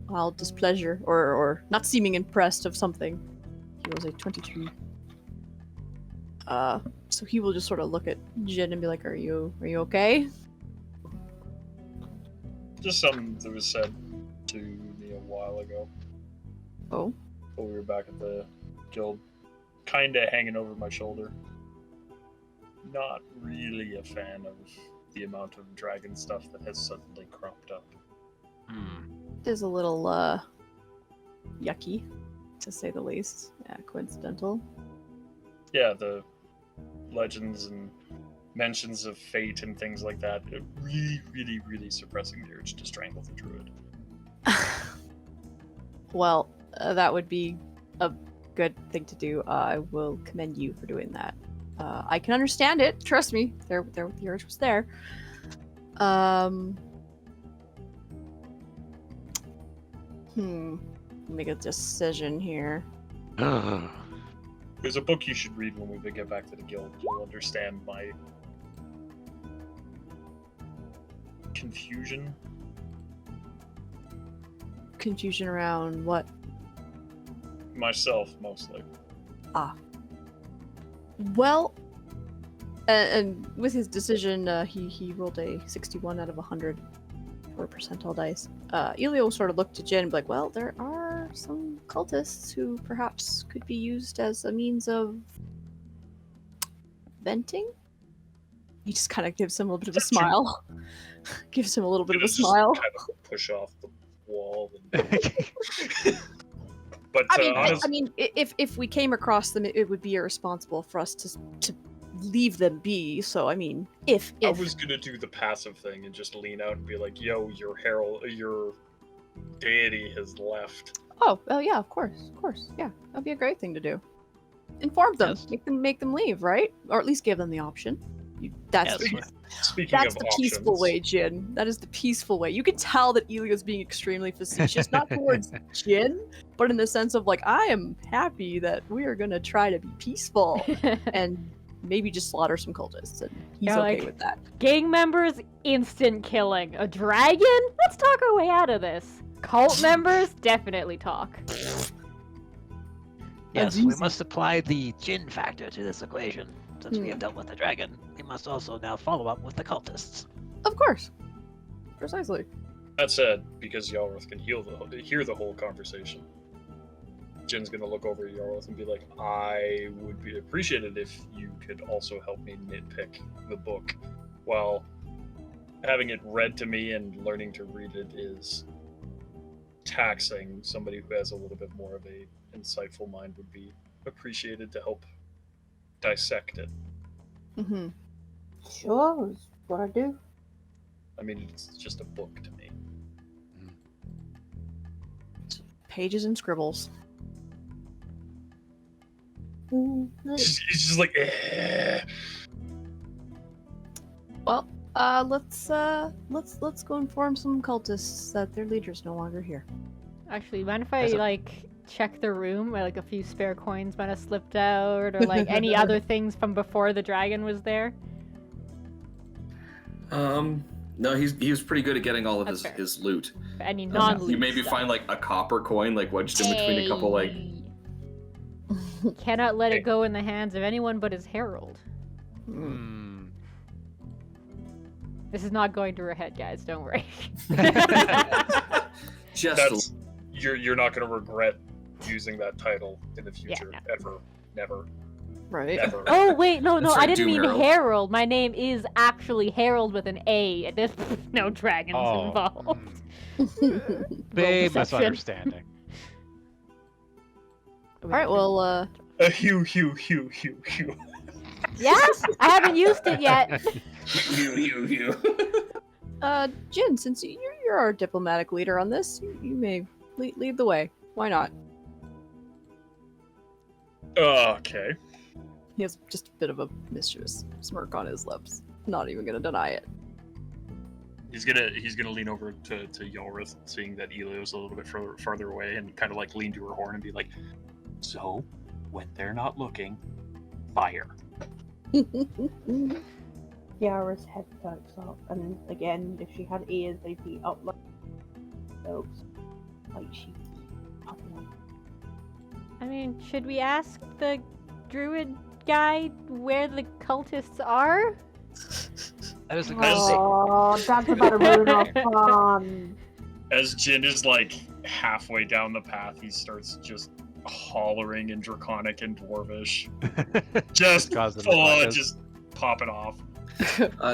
mild displeasure, or not seeming impressed of something. He was a 22. So he will just sort of look at Jin and be like, are you okay? Just something that was said to me a while ago. Oh? While we were back at the guild. Kinda hanging over my shoulder. Not really a fan of the amount of dragon stuff that has suddenly cropped up. It is a little, yucky, to say the least. Yeah, coincidental. Yeah, the legends and mentions of fate and things like that, it really suppressing the urge to strangle the druid. Well, that would be a good thing to do. I will commend you for doing that. I can understand it. Trust me. The urge was there. Make a decision here. There's a book you should read when we get back to the guild. You'll understand my confusion. Confusion around what? Myself, mostly. Well, and with his decision, he rolled a 61 out of 100 for percentile dice. Elio sort of looked at Jen and be like, well, there are some cultists who perhaps could be used as a means of venting. He just kind of gives him a little bit of a That's true. smile. Gives him a little bit of a Just smile. kind of push off the wall. But I mean, if we came across them, it would be irresponsible for us to leave them be. So I mean, if I was gonna do the passive thing and just lean out and be like, "Yo, your herald, your deity has left." oh yeah, of course, yeah, that'd be a great thing to do. Inform them, Yes. make them leave, right? Or at least give them the option. That's Yes. Speaking That's of the options, peaceful way, Jin. That is the peaceful way. You can tell that Elio's being extremely facetious, not towards Jin, but in the sense of like, I am happy that we are gonna try to be peaceful and maybe just slaughter some cultists, and he's Yeah, okay like- with that. Gang members, instant killing. A dragon? Let's talk our way out of this. Cult members, definitely talk. Yes, easy. we must apply the Jin factor to this equation. Since we have dealt with the dragon, we must also now follow up with the cultists. Of course. Precisely. that said, because Yalroth can hear the whole conversation, Jin's gonna look over at Yalroth and be like, I would be appreciated if you could also help me nitpick the book. While having it read to me and learning to read it is taxing, somebody who has a little bit more of a insightful mind would be appreciated to help dissect it. Mm-hmm. Sure, that's what I do. I mean, it's just a book to me. Pages and scribbles. It's just like, eh. Well, let's go inform some cultists that their leader's no longer here. Actually, mind if I As a- like check the room? Like a few spare coins might have slipped out, or like any other things from before the dragon was there. No, he was pretty good at getting all of That's fair. his loot. Any non-loot You maybe stuff. find like a copper coin, like wedged in between a couple like. Hey. Cannot let it go in the hands of anyone but his herald. Hmm. This is not going to her head, guys. Don't worry. Just That's you're not gonna regret using that title in the future, no. ever, never, Right. ever. Oh wait, no, That's I right, didn't Doom mean Herald. herald. My name is actually Harold with an A, and there's no dragons Oh. involved. Big deception. misunderstanding. All right. Well, Hew. Yes, I haven't used it yet. you. Jin, since you're our diplomatic leader on this, you may lead the way. Why not? Okay. He has just a bit of a mischievous smirk on his lips. Not even gonna deny it. He's gonna lean over to Yalroth, seeing that Elio's a little bit farther away, and kind of like lean to her horn and be like, "So, when they're not looking, fire." Yara's head perks up, and again, if she had ears, they'd be up like oaks. Like she's popping up. I mean, should we ask the druid guy where the cultists are? That is a good Oh, that's about to ruin our fun. As Jin is like halfway down the path, he starts just hollering in Draconic and Dwarvish, just Causing full on, ruckus. just popping off.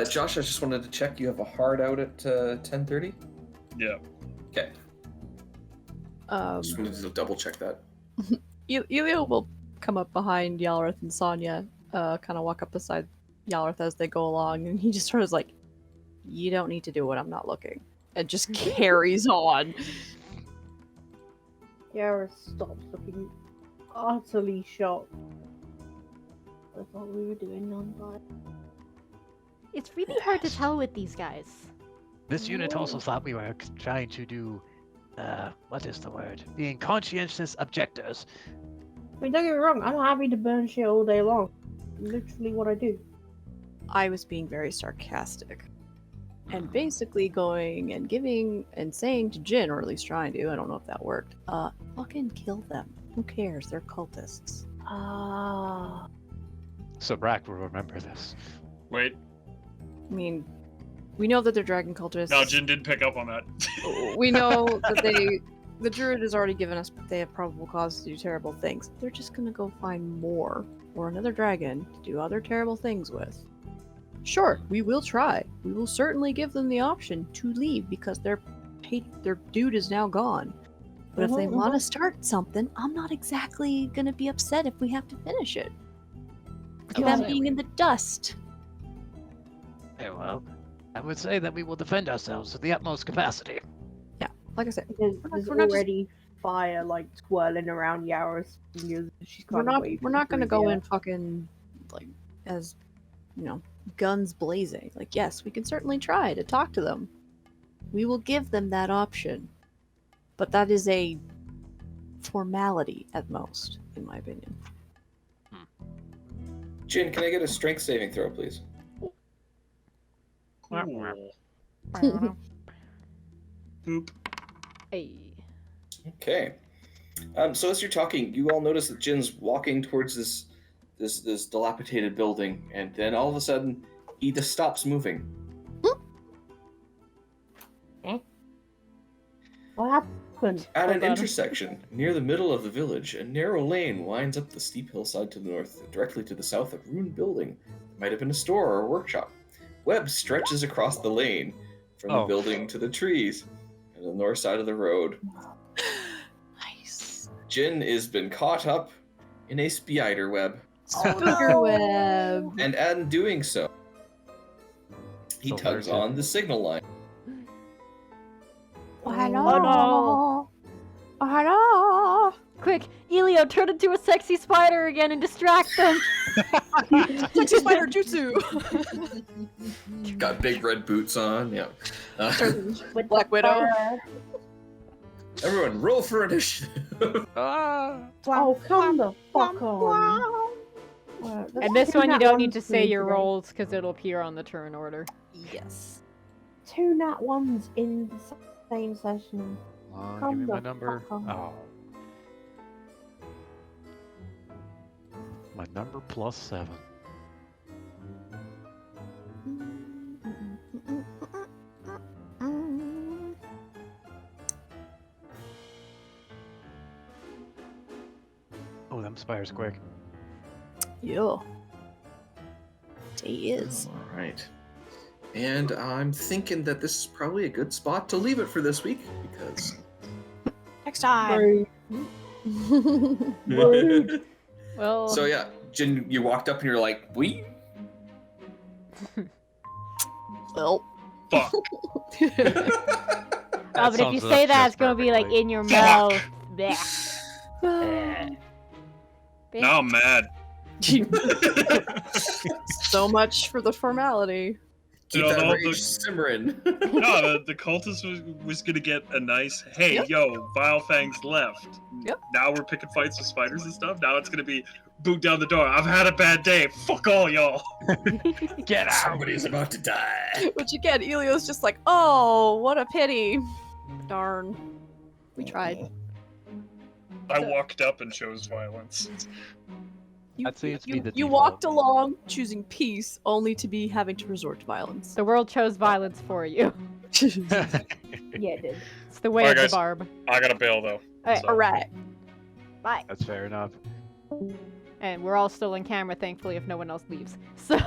Josh, I just wanted to check. You have a hard out at 10:30. Yeah. Okay. Just wanted to double check that. Elio will come up behind Yalroth and Sonya, kind of walk up beside Yalroth as they go along, and he just sort of is like, "You don't need to do it. I'm not looking," and just carries on. Yara stops looking utterly shocked. I thought we were doing non-violent. It's really hard to tell with these guys. This unit also thought we were trying to do, what is the word? Being conscientious objectors. I mean, don't get me wrong, I'm happy to burn shit all day long. Literally what I do. I was being very sarcastic. And basically going and giving and saying to Jin, or at least trying to, I don't know if that worked, fucking kill them. Who cares? They're cultists. Ah. So Brack will remember this. Wait. I mean, we know that they're dragon cultists. No, Jin did pick up on that. We know that the druid has already given us they have probable cause to do terrible things. They're just gonna go find more, or another dragon to do other terrible things with. Sure, we will try. We will certainly give them the option to leave because their dude is now gone. But if they want to start something, I'm not exactly gonna be upset if we have to finish it. With them being in the dust. Very well. I would say that we will defend ourselves to the utmost capacity. Like I said, There's we're not just- already fire like swirling around Yara's fingers. She's kind of waving we're not gonna through go the in fucking like as you know guns blazing. Like, yes, we can certainly try to talk to them. We will give them that option. But that is a formality at most, in my opinion. Jin, can I get a strength saving throw, please? Cool. Boop. Hey. Okay. So as you're talking, you all notice that Jin's walking towards this dilapidated building, and then all of a sudden, he just stops moving. What happened? At an Hold on. intersection near the middle of the village, a narrow lane winds up the steep hillside to the north, directly to the south of a ruined building. It might have been a store or a workshop. Web stretches across the lane from the Oh. building to the trees on the north side of the road. Nice. Jin has been caught up in a spider web, Spider web. and in doing so, he So tugs there's on the signal line. Oh, hello. Oh, Oh, hello. Quick, Elio, turn into a sexy spider again and distract them. Sexy spider jutsu. Got big red boots on. Yeah. With Black the Widow. fur. Everyone, roll for initiative. Ah! Oh, come the fuck on. And this one, you don't need to say your rolls because it'll appear on the turn order. Yes. 2 nat 1s in the same session. Give me my number. fuck on. Oh. My number +7. Oh, them spiders quick. Yeah. He is. All right. And I'm thinking that this is probably a good spot to leave it for this week because. Next time. Rude. Well, So yeah, Jin, you walked up and you're like, "We." Well. Fuck. oh, but if you sums it say up that, just it's gonna be like perfectly. in your Fuck. mouth. Blech. Now I'm mad. So much for the formality. Keep No, that no, rage the- simmering. No, the cultist was gonna get a nice, hey, Yep. yo, Vilefang's left. Yep. Now we're picking fights with spiders and stuff. Now it's gonna be boot down the door. I've had a bad day. Fuck all y'all. Get out! Somebody's about to die. Which again, Elio's just like, oh, what a pity. Darn. We tried. I walked up and chose violence. You, That seems to be you, the you default. walked along choosing peace only to be having to resort to violence. The world chose violence for you. Yeah, it did. It's the way Alright, of guys. the barb. I gotta bail though. Alright, So- Alright. bye. That's fair enough. And we're all still in camera, thankfully, if no one else leaves. So,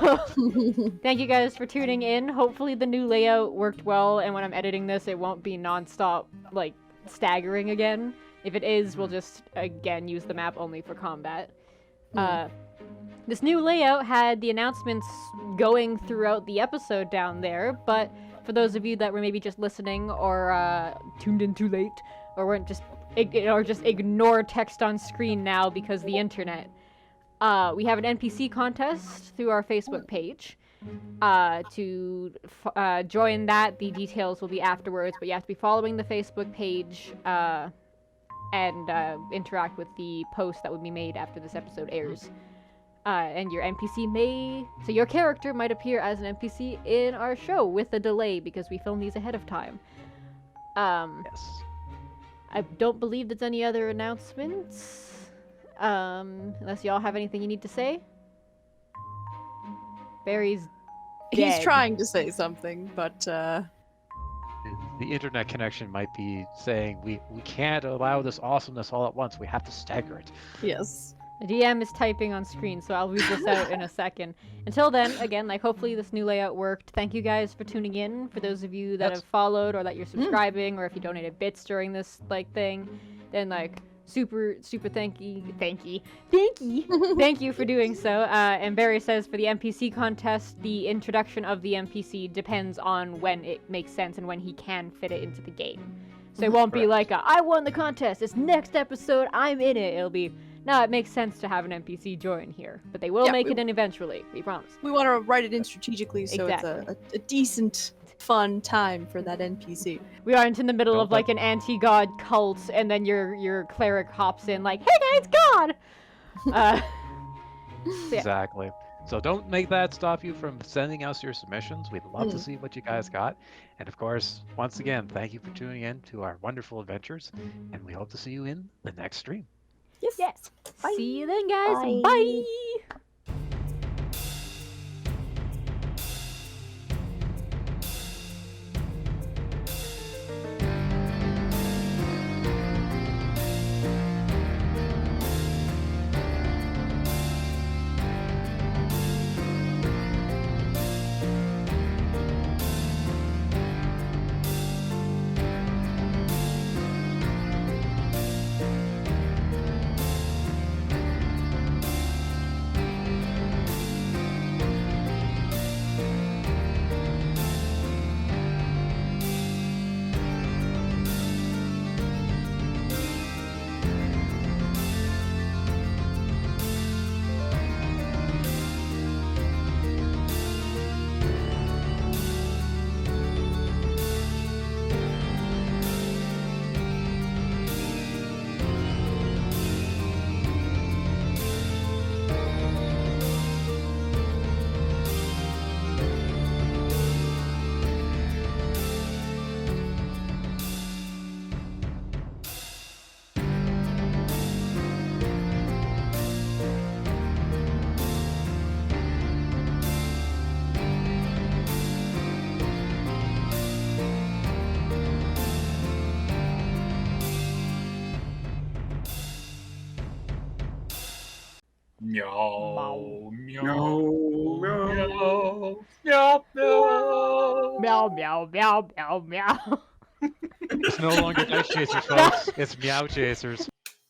thank you guys for tuning in. Hopefully the new layout worked well, and when I'm editing this, it won't be non-stop, like, staggering again. If it is, we'll just, again, use the map only for combat. This new layout had the announcements going throughout the episode down there, but for those of you that were maybe just listening or tuned in too late, or weren't just ignore text on screen now because the internet, we have an NPC contest through our Facebook page. To join that, the details will be afterwards, but you have to be following the Facebook page and interact with the post that would be made after this episode airs. And your NPC so your character might appear as an NPC in our show with a delay because we film these ahead of time. Yes. I don't believe there's any other announcements. Unless y'all have anything you need to say. Barry's He's dead. trying to say something, but The internet connection might be saying we can't allow this awesomeness all at once. We have to stagger it. yes. The DM is typing on screen, so I'll read this out in a second. Until then, again, like, hopefully this new layout worked. Thank you guys for tuning in. For those of you that Yes. have followed or that you're subscribing, or if you donated bits during this, like, thing, then, like, super thank you for doing so. And Barry says for the NPC contest, the introduction of the NPC depends on when it makes sense and when he can fit it into the game. So it won't be Correct. like I won the contest, it's next episode, I'm in it. It'll be Now it makes sense to have an NPC join here, but they will Yeah, make we- it in eventually. We promise. We want to write it in strategically so Exactly. it's a decent, fun time for that NPC. We aren't in the middle Don't of like an anti-god cult, and then your cleric hops in like, "Hey guys, God!" So yeah. Exactly. So don't make that stop you from sending us your submissions. We'd love to Mm. see what you guys got. And of course, once again, thank you for tuning in to our wonderful adventures. And we hope to see you in the next stream. Yes. See you then, guys. Bye. Bye. Meow, meow, No, no. meow, meow, meow. Meow meow meow meow meow. It's no longer Dice Chasers, folks. It's Meow Chasers.